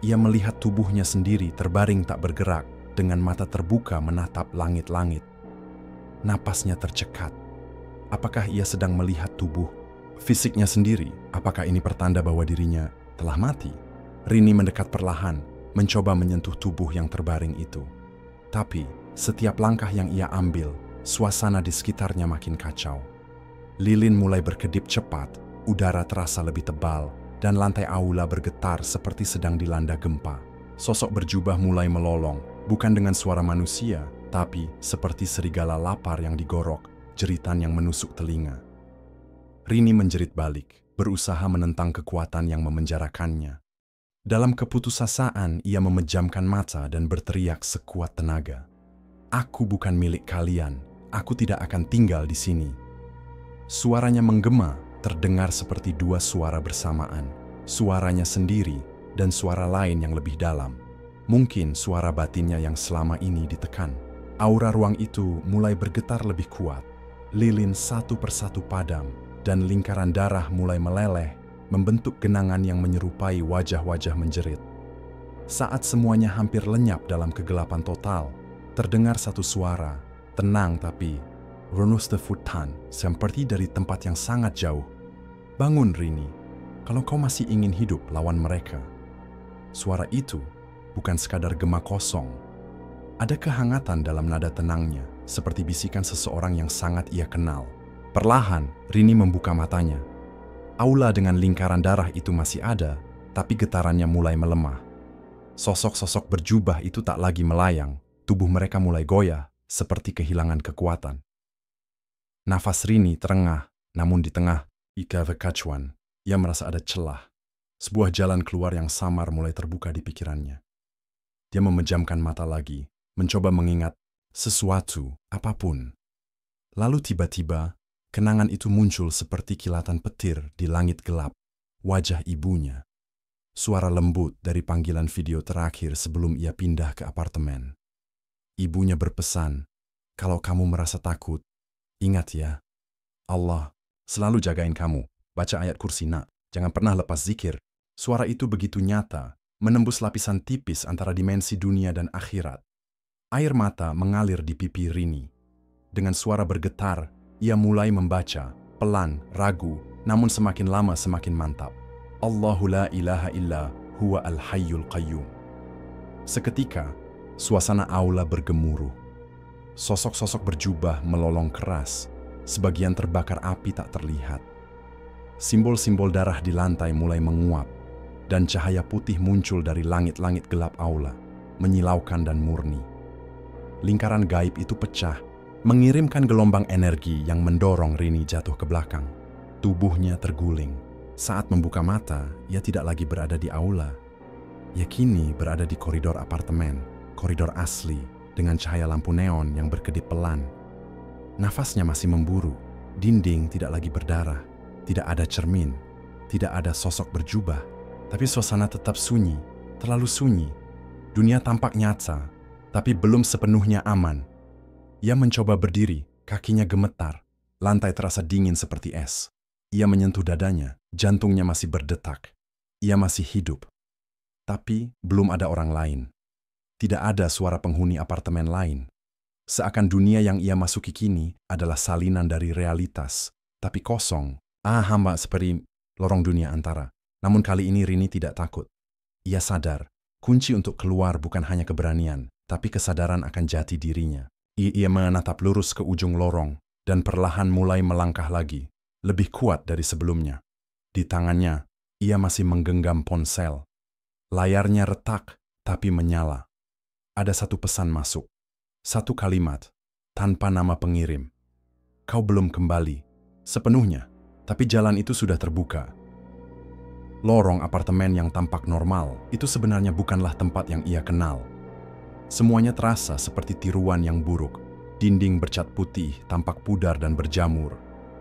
ia melihat tubuhnya sendiri terbaring tak bergerak, dengan mata terbuka menatap langit-langit. Napasnya tercekat. Apakah ia sedang melihat tubuh fisiknya sendiri? Apakah ini pertanda bahwa dirinya telah mati? Rini mendekat perlahan, mencoba menyentuh tubuh yang terbaring itu. Tapi, setiap langkah yang ia ambil, suasana di sekitarnya makin kacau. Lilin mulai berkedip cepat, udara terasa lebih tebal, dan lantai aula bergetar seperti sedang dilanda gempa. Sosok berjubah mulai melolong, bukan dengan suara manusia, tapi seperti serigala lapar yang digorok, jeritan yang menusuk telinga. Rini menjerit balik, berusaha menentang kekuatan yang memenjarakannya. Dalam keputusasaan, ia memejamkan mata dan berteriak sekuat tenaga. "Aku bukan milik kalian, aku tidak akan tinggal di sini." Suaranya menggema, terdengar seperti dua suara bersamaan. Suaranya sendiri dan suara lain yang lebih dalam. Mungkin suara batinnya yang selama ini ditekan. Aura ruang itu mulai bergetar lebih kuat. Lilin satu persatu padam, dan lingkaran darah mulai meleleh, membentuk genangan yang menyerupai wajah-wajah menjerit. Saat semuanya hampir lenyap dalam kegelapan total, terdengar satu suara, tenang tapi Runustefutan, seperti dari tempat yang sangat jauh. "Bangun, Rini, kalau kau masih ingin hidup lawan mereka." Suara itu bukan sekadar gema kosong. Ada kehangatan dalam nada tenangnya, seperti bisikan seseorang yang sangat ia kenal. Perlahan, Rini membuka matanya. Aula dengan lingkaran darah itu masih ada, tapi getarannya mulai melemah. Sosok-sosok berjubah itu tak lagi melayang, tubuh mereka mulai goyah, seperti kehilangan kekuatan. Nafas Rini terengah, namun di tengah kekacauan, ia merasa ada celah. Sebuah jalan keluar yang samar mulai terbuka di pikirannya. Dia memejamkan mata lagi, mencoba mengingat sesuatu, apapun. Lalu tiba-tiba, kenangan itu muncul seperti kilatan petir di langit gelap. Wajah ibunya. Suara lembut dari panggilan video terakhir sebelum ia pindah ke apartemen. Ibunya berpesan, "Kalau kamu merasa takut, ingat ya, Allah Selalu jagain kamu. Baca ayat kursi nak. Jangan pernah lepas zikir. Suara itu begitu nyata, menembus lapisan tipis antara dimensi dunia dan akhirat. Air mata mengalir di pipi Rini. Dengan suara bergetar, ia mulai membaca, pelan, ragu, namun semakin lama semakin mantap. Allahu la ilaha illa huwa al-hayyul qayyum. Seketika, suasana aula bergemuruh. Sosok-sosok berjubah melolong keras, sebagian terbakar api tak terlihat. Simbol-simbol darah di lantai mulai menguap, dan cahaya putih muncul dari langit-langit gelap aula, menyilaukan dan murni. Lingkaran gaib itu pecah, mengirimkan gelombang energi yang mendorong Rini jatuh ke belakang. Tubuhnya terguling. Saat membuka mata, ia tidak lagi berada di aula. Ia kini berada di koridor apartemen, koridor asli, dengan cahaya lampu neon yang berkedip pelan. Nafasnya masih memburu, dinding tidak lagi berdarah, tidak ada cermin, tidak ada sosok berjubah, tapi suasana tetap sunyi, terlalu sunyi. Dunia tampak nyata, tapi belum sepenuhnya aman. Ia mencoba berdiri, kakinya gemetar, lantai terasa dingin seperti es. Ia menyentuh dadanya, jantungnya masih berdetak. Ia masih hidup. Tapi belum ada orang lain. Tidak ada suara penghuni apartemen lain. Seakan dunia yang ia masuki kini adalah salinan dari realitas, tapi kosong. Hamba seperti lorong dunia antara. Namun kali ini Rini tidak takut. Ia sadar, kunci untuk keluar bukan hanya keberanian, tapi kesadaran akan jati dirinya. Ia menatap lurus ke ujung lorong, dan perlahan mulai melangkah lagi, lebih kuat dari sebelumnya. Di tangannya, ia masih menggenggam ponsel. Layarnya retak, tapi menyala. Ada satu pesan masuk. Satu kalimat, tanpa nama pengirim. Kau belum kembali. Sepenuhnya, tapi jalan itu sudah terbuka. Lorong apartemen yang tampak normal, itu sebenarnya bukanlah tempat yang ia kenal. Semuanya terasa seperti tiruan yang buruk. Dinding bercat putih, tampak pudar dan berjamur.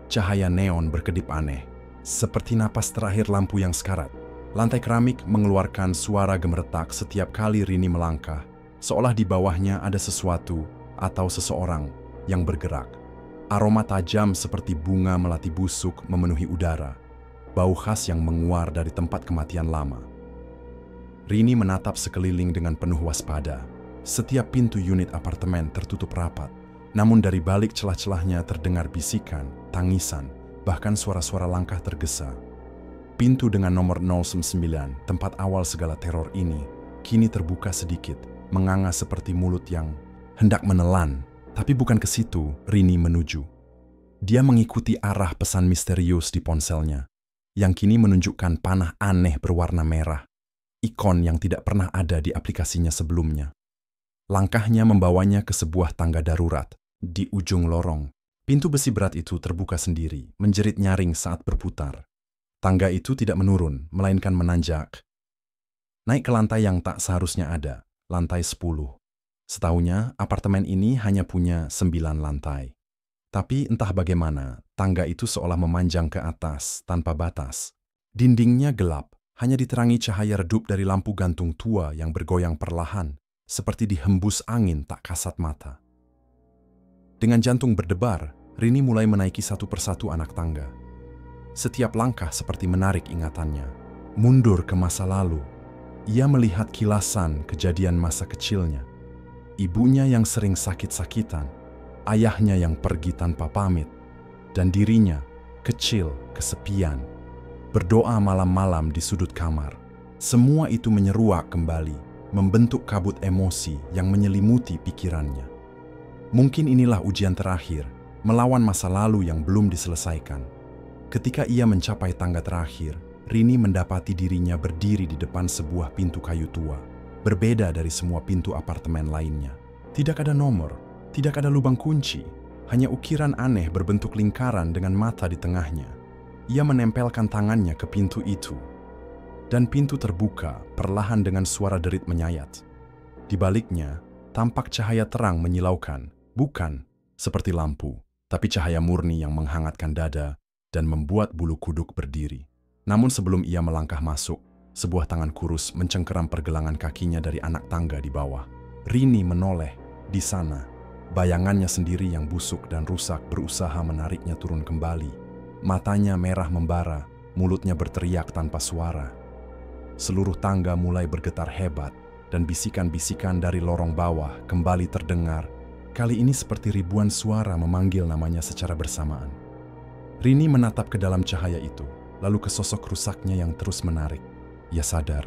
Cahaya neon berkedip aneh, seperti napas terakhir lampu yang sekarat. Lantai keramik mengeluarkan suara gemeretak setiap kali Rini melangkah, seolah di bawahnya ada sesuatu atau seseorang yang bergerak. Aroma tajam seperti bunga melati busuk memenuhi udara, bau khas yang menguar dari tempat kematian lama. Rini menatap sekeliling dengan penuh waspada. Setiap pintu unit apartemen tertutup rapat, namun dari balik celah-celahnya terdengar bisikan, tangisan, bahkan suara-suara langkah tergesa. Pintu dengan nomor 09, tempat awal segala teror ini, kini terbuka sedikit, menganga seperti mulut yang hendak menelan, tapi bukan ke situ Rini menuju. Dia mengikuti arah pesan misterius di ponselnya, yang kini menunjukkan panah aneh berwarna merah, ikon yang tidak pernah ada di aplikasinya sebelumnya. Langkahnya membawanya ke sebuah tangga darurat. Di ujung lorong, pintu besi berat itu terbuka sendiri, menjerit nyaring saat berputar. Tangga itu tidak menurun, melainkan menanjak. Naik ke lantai yang tak seharusnya ada, lantai 10. Setahunya, apartemen ini hanya punya 9 lantai. Tapi entah bagaimana, tangga itu seolah memanjang ke atas, tanpa batas. Dindingnya gelap, hanya diterangi cahaya redup dari lampu gantung tua yang bergoyang perlahan, seperti dihembus angin tak kasat mata. Dengan jantung berdebar, Rini mulai menaiki satu persatu anak tangga. Setiap langkah seperti menarik ingatannya, mundur ke masa lalu. Ia melihat kilasan kejadian masa kecilnya. Ibunya yang sering sakit-sakitan, ayahnya yang pergi tanpa pamit, dan dirinya, kecil, kesepian, berdoa malam-malam di sudut kamar. Semua itu menyeruak kembali, membentuk kabut emosi yang menyelimuti pikirannya. Mungkin inilah ujian terakhir, melawan masa lalu yang belum diselesaikan. Ketika ia mencapai tangga terakhir, Rini mendapati dirinya berdiri di depan sebuah pintu kayu tua, berbeda dari semua pintu apartemen lainnya. Tidak ada nomor, tidak ada lubang kunci, hanya ukiran aneh berbentuk lingkaran dengan mata di tengahnya. Ia menempelkan tangannya ke pintu itu, dan pintu terbuka perlahan dengan suara derit menyayat. Di baliknya, tampak cahaya terang menyilaukan, bukan seperti lampu, tapi cahaya murni yang menghangatkan dada dan membuat bulu kuduk berdiri. Namun sebelum ia melangkah masuk, sebuah tangan kurus mencengkeram pergelangan kakinya dari anak tangga di bawah. Rini menoleh. Di sana, bayangannya sendiri yang busuk dan rusak berusaha menariknya turun kembali. Matanya merah membara, mulutnya berteriak tanpa suara. Seluruh tangga mulai bergetar hebat, dan bisikan-bisikan dari lorong bawah kembali terdengar. Kali ini seperti ribuan suara memanggil namanya secara bersamaan. Rini menatap ke dalam cahaya itu, lalu ke sosok rusaknya yang terus menarik. Ia sadar,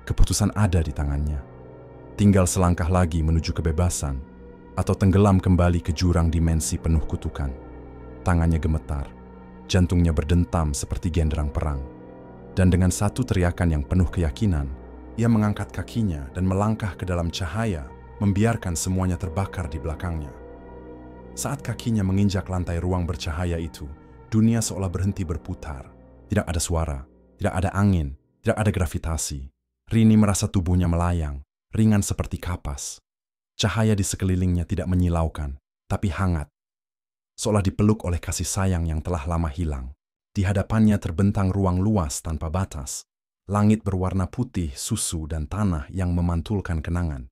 keputusan ada di tangannya. Tinggal selangkah lagi menuju kebebasan, atau tenggelam kembali ke jurang dimensi penuh kutukan. Tangannya gemetar, jantungnya berdentam seperti genderang perang. Dan dengan satu teriakan yang penuh keyakinan, ia mengangkat kakinya dan melangkah ke dalam cahaya, membiarkan semuanya terbakar di belakangnya. Saat kakinya menginjak lantai ruang bercahaya itu, dunia seolah berhenti berputar. Tidak ada suara, tidak ada angin, tidak ada gravitasi. Rini merasa tubuhnya melayang, ringan seperti kapas. Cahaya di sekelilingnya tidak menyilaukan, tapi hangat. Seolah dipeluk oleh kasih sayang yang telah lama hilang. Di hadapannya terbentang ruang luas tanpa batas. Langit berwarna putih, susu, dan tanah yang memantulkan kenangan.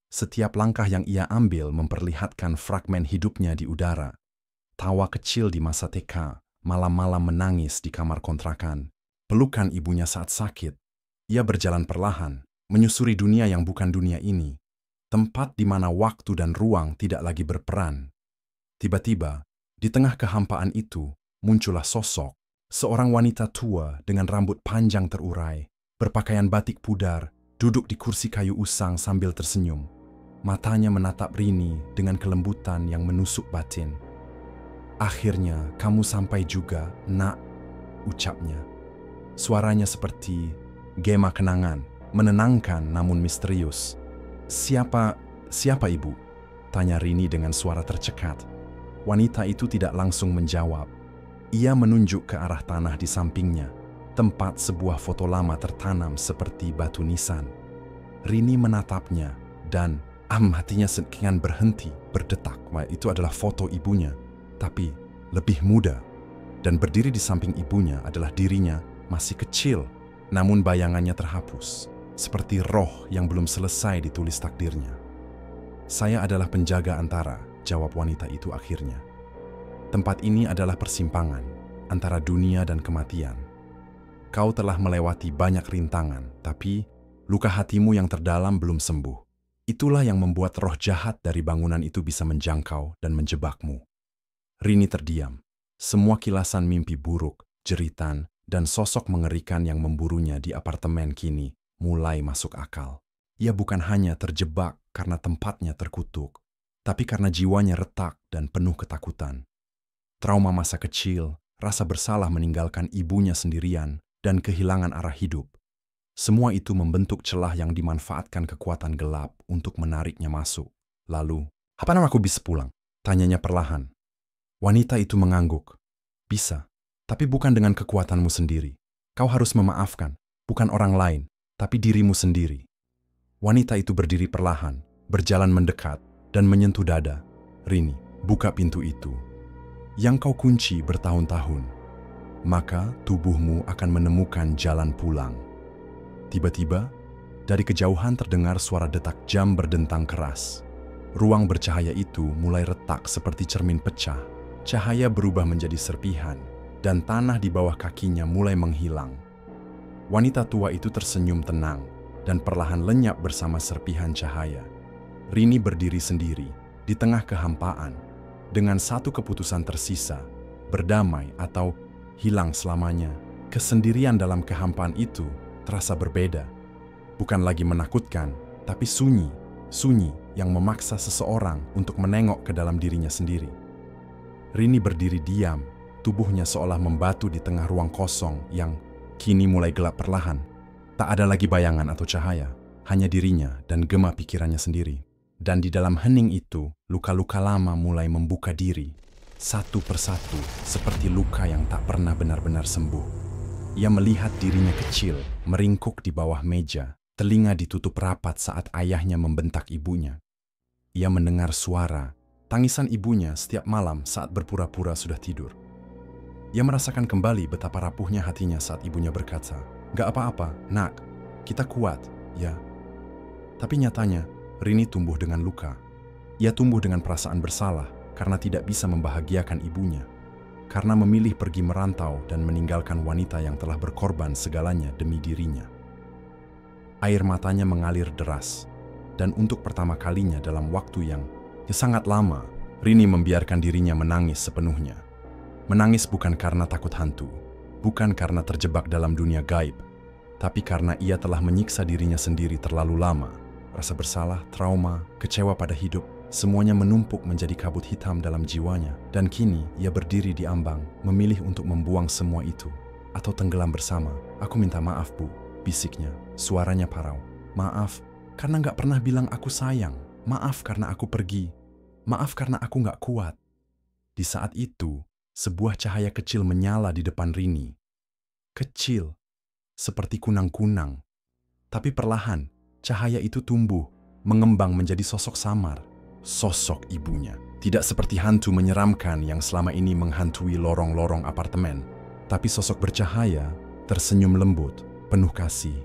Setiap langkah yang ia ambil memperlihatkan fragmen hidupnya di udara. Tawa kecil di masa TK, malam-malam menangis di kamar kontrakan, pelukan ibunya saat sakit. Ia berjalan perlahan, menyusuri dunia yang bukan dunia ini, tempat di mana waktu dan ruang tidak lagi berperan. Tiba-tiba, di tengah kehampaan itu, muncullah sosok, seorang wanita tua dengan rambut panjang terurai, berpakaian batik pudar, duduk di kursi kayu usang sambil tersenyum. Matanya menatap Rini dengan kelembutan yang menusuk batin. "Akhirnya kamu sampai juga, nak," ucapnya. Suaranya seperti gema kenangan, menenangkan namun misterius. Siapa ibu?" tanya Rini dengan suara tercekat. Wanita itu tidak langsung menjawab. Ia menunjuk ke arah tanah di sampingnya, tempat sebuah foto lama tertanam seperti batu nisan. Rini menatapnya dan hatinya sekian berhenti, berdetak. Itu adalah foto ibunya, tapi lebih muda. Dan berdiri di samping ibunya adalah dirinya masih kecil, namun bayangannya terhapus, seperti roh yang belum selesai ditulis takdirnya. "Saya adalah penjaga antara," jawab wanita itu akhirnya. "Tempat ini adalah persimpangan antara dunia dan kematian. Kau telah melewati banyak rintangan, tapi luka hatimu yang terdalam belum sembuh. Itulah yang membuat roh jahat dari bangunan itu bisa menjangkau dan menjebakmu." Rini terdiam. Semua kilasan mimpi buruk, jeritan, dan sosok mengerikan yang memburunya di apartemen kini mulai masuk akal. Ia bukan hanya terjebak karena tempatnya terkutuk, tapi karena jiwanya retak dan penuh ketakutan. Trauma masa kecil, rasa bersalah meninggalkan ibunya sendirian, dan kehilangan arah hidup. Semua itu membentuk celah yang dimanfaatkan kekuatan gelap untuk menariknya masuk. Lalu, "Kapan aku bisa pulang?" tanyanya perlahan. Wanita itu mengangguk. "Bisa, tapi bukan dengan kekuatanmu sendiri. Kau harus memaafkan, bukan orang lain, tapi dirimu sendiri." Wanita itu berdiri perlahan, berjalan mendekat, dan menyentuh dada. "Rini, buka pintu itu. Yang kau kunci bertahun-tahun. Maka tubuhmu akan menemukan jalan pulang." Tiba-tiba, dari kejauhan terdengar suara detak jam berdentang keras. Ruang bercahaya itu mulai retak seperti cermin pecah. Cahaya berubah menjadi serpihan, dan tanah di bawah kakinya mulai menghilang. Wanita tua itu tersenyum tenang, dan perlahan lenyap bersama serpihan cahaya. Rini berdiri sendiri, di tengah kehampaan, dengan satu keputusan tersisa, berdamai atau hilang selamanya. Kesendirian dalam kehampaan itu terasa berbeda. Bukan lagi menakutkan, tapi sunyi yang memaksa seseorang untuk menengok ke dalam dirinya sendiri. Rini berdiri diam, tubuhnya seolah membatu di tengah ruang kosong yang kini mulai gelap perlahan. Tak ada lagi bayangan atau cahaya, hanya dirinya dan gema pikirannya sendiri. Dan di dalam hening itu, luka-luka lama mulai membuka diri, satu persatu, seperti luka yang tak pernah benar-benar sembuh. Ia melihat dirinya kecil, meringkuk di bawah meja, telinga ditutup rapat saat ayahnya membentak ibunya. Ia mendengar suara, tangisan ibunya setiap malam saat berpura-pura sudah tidur. Ia merasakan kembali betapa rapuhnya hatinya saat ibunya berkata, "Gak apa-apa, nak, kita kuat, ya." Tapi nyatanya, Rini tumbuh dengan luka. Ia tumbuh dengan perasaan bersalah karena tidak bisa membahagiakan ibunya. karena memilih pergi merantau dan meninggalkan wanita yang telah berkorban segalanya demi dirinya. Air matanya mengalir deras, dan untuk pertama kalinya dalam waktu yang sangat lama, Rini membiarkan dirinya menangis sepenuhnya. Menangis bukan karena takut hantu, bukan karena terjebak dalam dunia gaib, tapi karena ia telah menyiksa dirinya sendiri terlalu lama. Rasa bersalah, trauma, kecewa pada hidup, semuanya menumpuk menjadi kabut hitam dalam jiwanya. Dan kini ia berdiri di ambang, memilih untuk membuang semua itu, atau tenggelam bersama. "Aku minta maaf, Bu," bisiknya, suaranya parau. "Maaf, karena nggak pernah bilang aku sayang. Maaf karena aku pergi. Maaf karena aku nggak kuat." Di saat itu, sebuah cahaya kecil menyala di depan Rini. Kecil, seperti kunang-kunang. Tapi perlahan, cahaya itu tumbuh, mengembang menjadi sosok samar. Sosok ibunya. Tidak seperti hantu menyeramkan yang selama ini menghantui lorong-lorong apartemen. Tapi sosok bercahaya, tersenyum lembut, penuh kasih.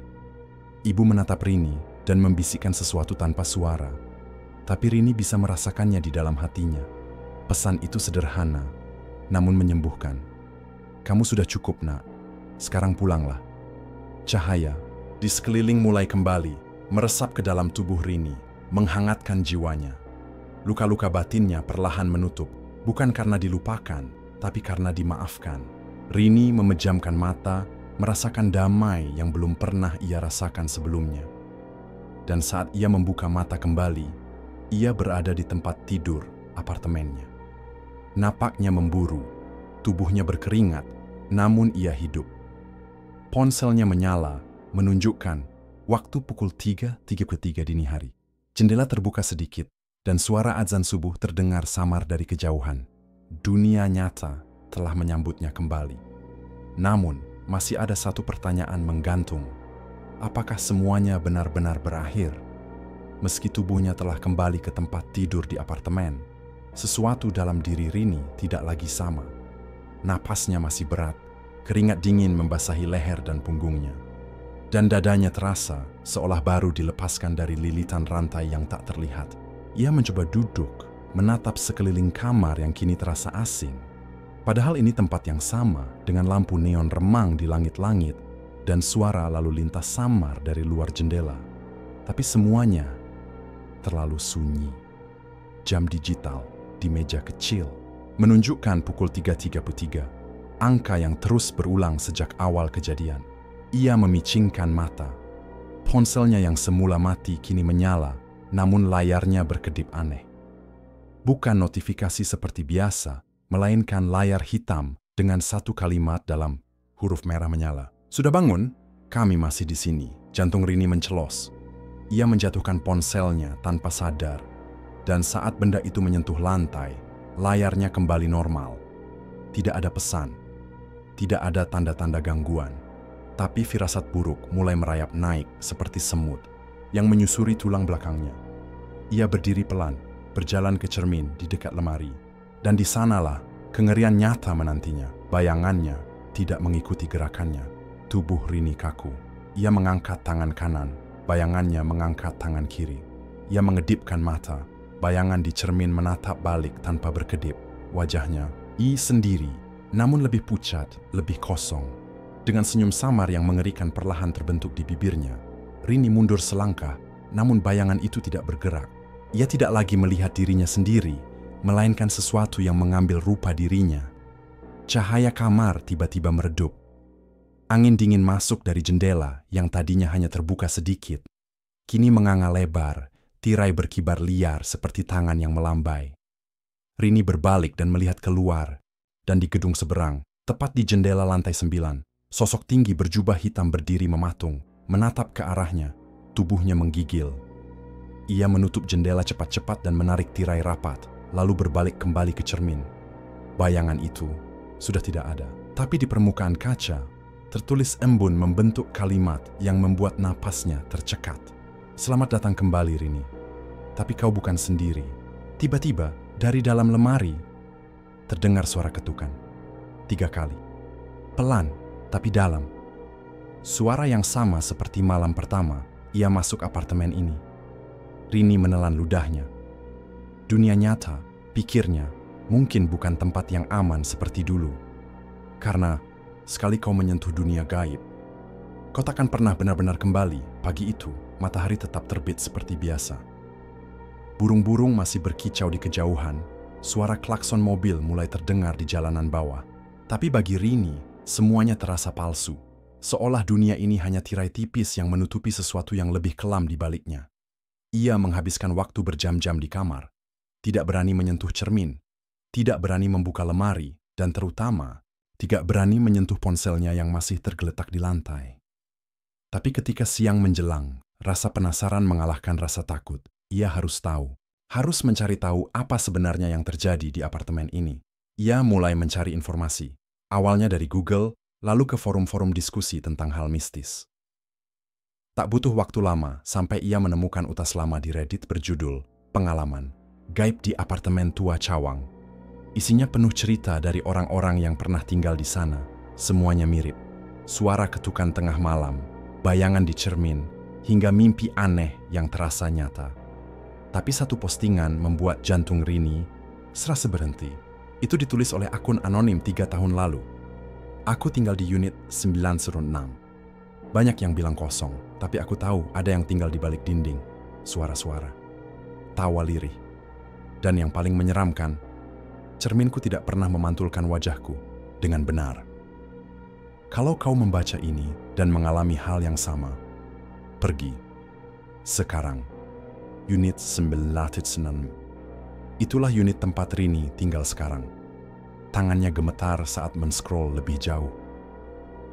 Ibu menatap Rini dan membisikkan sesuatu tanpa suara. Tapi Rini bisa merasakannya di dalam hatinya. Pesan itu sederhana, namun menyembuhkan. "Kamu sudah cukup, Nak. Sekarang pulanglah." Cahaya di sekeliling mulai kembali, meresap ke dalam tubuh Rini, menghangatkan jiwanya. Luka-luka batinnya perlahan menutup, bukan karena dilupakan, tapi karena dimaafkan. Rini memejamkan mata, merasakan damai yang belum pernah ia rasakan sebelumnya. Dan saat ia membuka mata kembali, ia berada di tempat tidur apartemennya. Napaknya memburu, tubuhnya berkeringat, namun ia hidup. Ponselnya menyala, menunjukkan waktu pukul 3:33 dini hari. Jendela terbuka sedikit, dan suara azan subuh terdengar samar dari kejauhan. Dunia nyata telah menyambutnya kembali. Namun, masih ada satu pertanyaan menggantung. Apakah semuanya benar-benar berakhir? Meski tubuhnya telah kembali ke tempat tidur di apartemen, sesuatu dalam diri Rini tidak lagi sama. Napasnya masih berat, keringat dingin membasahi leher dan punggungnya. Dan dadanya terasa seolah baru dilepaskan dari lilitan rantai yang tak terlihat. Ia mencoba duduk, menatap sekeliling kamar yang kini terasa asing. Padahal ini tempat yang sama, dengan lampu neon remang di langit-langit, dan suara lalu lintas samar dari luar jendela. Tapi semuanya terlalu sunyi. Jam digital di meja kecil menunjukkan pukul 3:33, angka yang terus berulang sejak awal kejadian. Ia memicingkan mata. Ponselnya yang semula mati kini menyala, namun layarnya berkedip aneh. Bukan notifikasi seperti biasa, melainkan layar hitam dengan satu kalimat dalam huruf merah menyala. "Sudah bangun? Kami masih di sini." Jantung Rini mencelos. Ia menjatuhkan ponselnya tanpa sadar, dan saat benda itu menyentuh lantai, layarnya kembali normal. Tidak ada pesan, tidak ada tanda-tanda gangguan, tapi firasat buruk mulai merayap naik seperti semut yang menyusuri tulang belakangnya. Ia berdiri pelan, berjalan ke cermin di dekat lemari, dan di sanalah kengerian nyata menantinya. Bayangannya tidak mengikuti gerakannya. Tubuh Rini kaku. Ia mengangkat tangan kanan, bayangannya mengangkat tangan kiri. Ia mengedipkan mata, bayangan di cermin menatap balik tanpa berkedip. Wajahnya sendiri, namun lebih pucat, lebih kosong. Dengan senyum samar yang mengerikan perlahan terbentuk di bibirnya, Rini mundur selangkah, namun bayangan itu tidak bergerak. Ia tidak lagi melihat dirinya sendiri, melainkan sesuatu yang mengambil rupa dirinya. Cahaya kamar tiba-tiba meredup. Angin dingin masuk dari jendela yang tadinya hanya terbuka sedikit. Kini menganga lebar, tirai berkibar liar seperti tangan yang melambai. Rini berbalik dan melihat keluar, dan di gedung seberang, tepat di jendela lantai 9, sosok tinggi berjubah hitam berdiri mematung, menatap ke arahnya, tubuhnya menggigil. Ia menutup jendela cepat-cepat dan menarik tirai rapat, lalu berbalik kembali ke cermin. Bayangan itu sudah tidak ada, tapi di permukaan kaca, tertulis embun membentuk kalimat yang membuat napasnya tercekat. "Selamat datang kembali, Rini. Tapi kau bukan sendiri." Tiba-tiba, dari dalam lemari, terdengar suara ketukan. 3 kali. Pelan, tapi dalam. Suara yang sama seperti malam pertama ia masuk apartemen ini. Rini menelan ludahnya. Dunia nyata, pikirnya, mungkin bukan tempat yang aman seperti dulu. Karena sekali kau menyentuh dunia gaib, kau takkan pernah benar-benar kembali. Pagi itu, matahari tetap terbit seperti biasa. Burung-burung masih berkicau di kejauhan, suara klakson mobil mulai terdengar di jalanan bawah. Tapi bagi Rini, semuanya terasa palsu. Seolah dunia ini hanya tirai tipis yang menutupi sesuatu yang lebih kelam di baliknya. Ia menghabiskan waktu berjam-jam di kamar, tidak berani menyentuh cermin, tidak berani membuka lemari, dan terutama, tidak berani menyentuh ponselnya yang masih tergeletak di lantai. Tapi ketika siang menjelang, rasa penasaran mengalahkan rasa takut. Ia harus tahu, harus mencari tahu apa sebenarnya yang terjadi di apartemen ini. Ia mulai mencari informasi, awalnya dari Google, lalu ke forum-forum diskusi tentang hal mistis. Tak butuh waktu lama sampai ia menemukan utas lama di Reddit berjudul Pengalaman Gaib di Apartemen Tua Cawang. Isinya penuh cerita dari orang-orang yang pernah tinggal di sana. Semuanya mirip. Suara ketukan tengah malam, bayangan di cermin, hingga mimpi aneh yang terasa nyata. Tapi satu postingan membuat jantung Rini serasa berhenti. Itu ditulis oleh akun anonim 3 tahun lalu. Aku tinggal di unit 906. Banyak yang bilang kosong, tapi aku tahu ada yang tinggal di balik dinding. Suara-suara. Tawa lirih. Dan yang paling menyeramkan, cerminku tidak pernah memantulkan wajahku dengan benar. Kalau kau membaca ini dan mengalami hal yang sama, pergi. Sekarang, unit 906. Itulah unit tempat Rini tinggal sekarang. Tangannya gemetar saat men-scroll lebih jauh.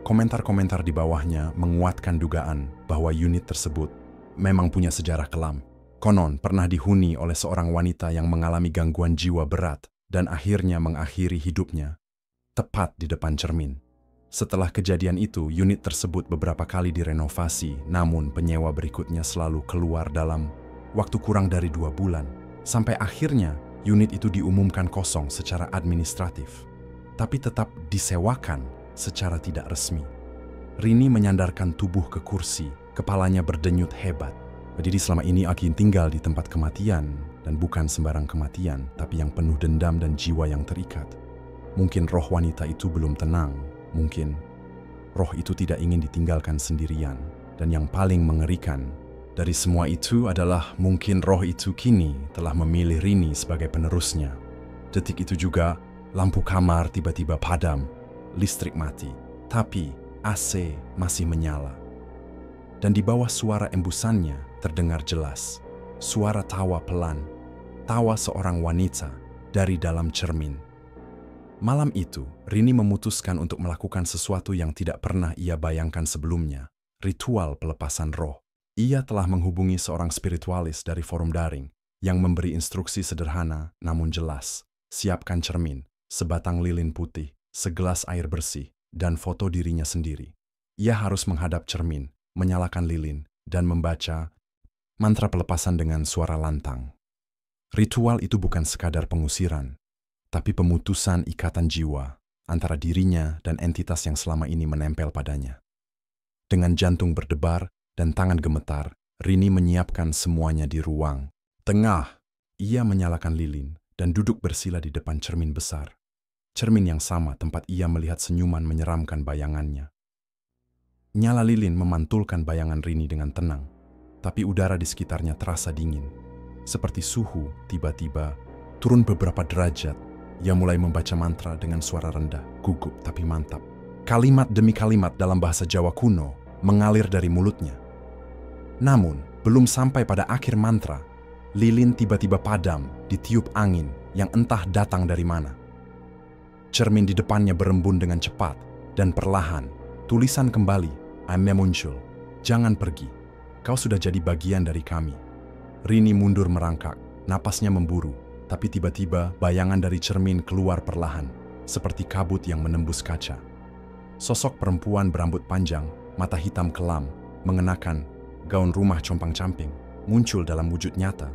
Komentar-komentar di bawahnya menguatkan dugaan bahwa unit tersebut memang punya sejarah kelam. Konon pernah dihuni oleh seorang wanita yang mengalami gangguan jiwa berat dan akhirnya mengakhiri hidupnya tepat di depan cermin. Setelah kejadian itu, unit tersebut beberapa kali direnovasi, namun penyewa berikutnya selalu keluar dalam waktu kurang dari 2 bulan. Sampai akhirnya, unit itu diumumkan kosong secara administratif, tapi tetap disewakan secara tidak resmi. Rini menyandarkan tubuh ke kursi, kepalanya berdenyut hebat. Jadi selama ini Akin tinggal di tempat kematian, dan bukan sembarang kematian, tapi yang penuh dendam dan jiwa yang terikat. Mungkin roh wanita itu belum tenang, mungkin roh itu tidak ingin ditinggalkan sendirian, dan yang paling mengerikan dari semua itu adalah mungkin roh itu kini telah memilih Rini sebagai penerusnya. Detik itu juga, lampu kamar tiba-tiba padam, listrik mati, tapi AC masih menyala. Dan di bawah suara embusannya terdengar jelas, suara tawa pelan, tawa seorang wanita dari dalam cermin. Malam itu, Rini memutuskan untuk melakukan sesuatu yang tidak pernah ia bayangkan sebelumnya, ritual pelepasan roh. Ia telah menghubungi seorang spiritualis dari forum daring yang memberi instruksi sederhana namun jelas. Siapkan cermin, sebatang lilin putih, segelas air bersih, dan foto dirinya sendiri. Ia harus menghadap cermin, menyalakan lilin, dan membaca mantra pelepasan dengan suara lantang. Ritual itu bukan sekadar pengusiran, tapi pemutusan ikatan jiwa antara dirinya dan entitas yang selama ini menempel padanya. Dengan jantung berdebar dan tangan gemetar, Rini menyiapkan semuanya di ruang tengah. Ia menyalakan lilin dan duduk bersila di depan cermin besar. Cermin yang sama tempat ia melihat senyuman menyeramkan bayangannya. Nyala lilin memantulkan bayangan Rini dengan tenang, tapi udara di sekitarnya terasa dingin. Seperti suhu tiba-tiba turun beberapa derajat. Ia mulai membaca mantra dengan suara rendah, gugup tapi mantap. Kalimat demi kalimat dalam bahasa Jawa kuno mengalir dari mulutnya. Namun, belum sampai pada akhir mantra, lilin tiba-tiba padam ditiup angin yang entah datang dari mana. Cermin di depannya berembun dengan cepat, dan perlahan, tulisan kembali, "Ame muncul, jangan pergi, kau sudah jadi bagian dari kami." Rini mundur merangkak, napasnya memburu, tapi tiba-tiba bayangan dari cermin keluar perlahan, seperti kabut yang menembus kaca. Sosok perempuan berambut panjang, mata hitam kelam, mengenakan gaun rumah compang-camping, muncul dalam wujud nyata.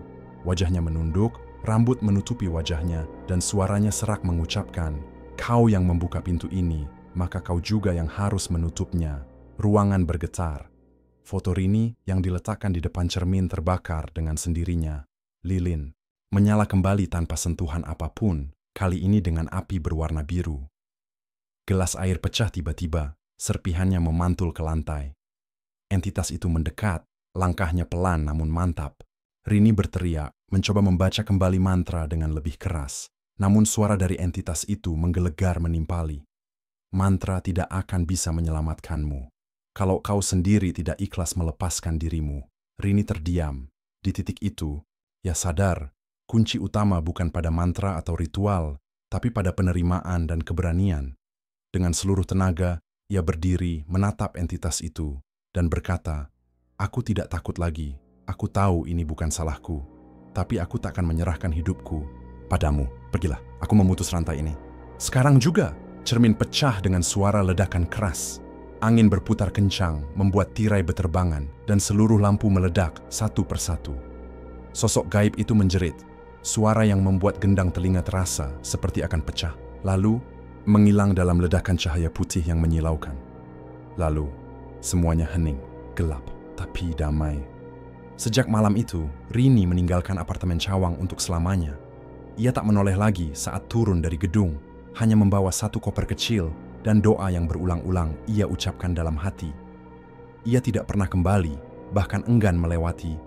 Wajahnya menunduk, rambut menutupi wajahnya, dan suaranya serak mengucapkan, "Kau yang membuka pintu ini, maka kau juga yang harus menutupnya." Ruangan bergetar. Foto Rini yang diletakkan di depan cermin terbakar dengan sendirinya. Lilin menyala kembali tanpa sentuhan apapun, kali ini dengan api berwarna biru. Gelas air pecah tiba-tiba, serpihannya memantul ke lantai. Entitas itu mendekat, langkahnya pelan namun mantap. Rini berteriak, mencoba membaca kembali mantra dengan lebih keras. Namun suara dari entitas itu menggelegar menimpali. Mantra tidak akan bisa menyelamatkanmu. Kalau kau sendiri tidak ikhlas melepaskan dirimu. Rini terdiam. Di titik itu, ia sadar, kunci utama bukan pada mantra atau ritual, tapi pada penerimaan dan keberanian. Dengan seluruh tenaga, ia berdiri menatap entitas itu dan berkata, "Aku tidak takut lagi. Aku tahu ini bukan salahku. Tapi aku tak akan menyerahkan hidupku padamu. Pergilah, aku memutus rantai ini." Sekarang juga, cermin pecah dengan suara ledakan keras. Angin berputar kencang, membuat tirai beterbangan, dan seluruh lampu meledak satu persatu. Sosok gaib itu menjerit, suara yang membuat gendang telinga terasa seperti akan pecah. Lalu, menghilang dalam ledakan cahaya putih yang menyilaukan. Lalu, semuanya hening, gelap, tapi damai. Sejak malam itu, Rini meninggalkan apartemen Cawang untuk selamanya. Ia tak menoleh lagi saat turun dari gedung, hanya membawa satu koper kecil dan doa yang berulang-ulang ia ucapkan dalam hati. Ia tidak pernah kembali, bahkan enggan melewati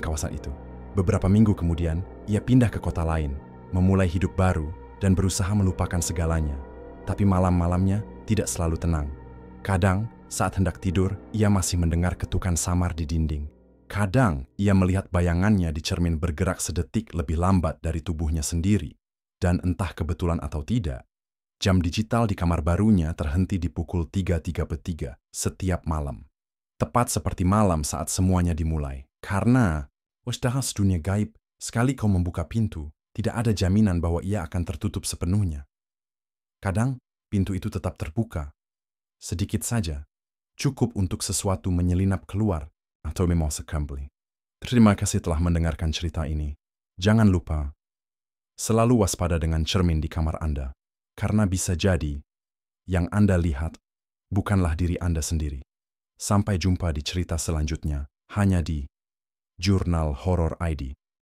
kawasan itu. Beberapa minggu kemudian, ia pindah ke kota lain, memulai hidup baru, dan berusaha melupakan segalanya. Tapi malam-malamnya tidak selalu tenang. Kadang, saat hendak tidur, ia masih mendengar ketukan samar di dinding. Kadang, ia melihat bayangannya di cermin bergerak sedetik lebih lambat dari tubuhnya sendiri. Dan entah kebetulan atau tidak, jam digital di kamar barunya terhenti di pukul 3.33 setiap malam. Tepat seperti malam saat semuanya dimulai. Karena, wastahas dunia gaib, sekali kau membuka pintu, tidak ada jaminan bahwa ia akan tertutup sepenuhnya. Kadang, pintu itu tetap terbuka. Sedikit saja, cukup untuk sesuatu menyelinap keluar atau memang sekembali. Terima kasih telah mendengarkan cerita ini. Jangan lupa, selalu waspada dengan cermin di kamar Anda, karena bisa jadi yang Anda lihat bukanlah diri Anda sendiri. Sampai jumpa di cerita selanjutnya, hanya di Jurnal Horor ID.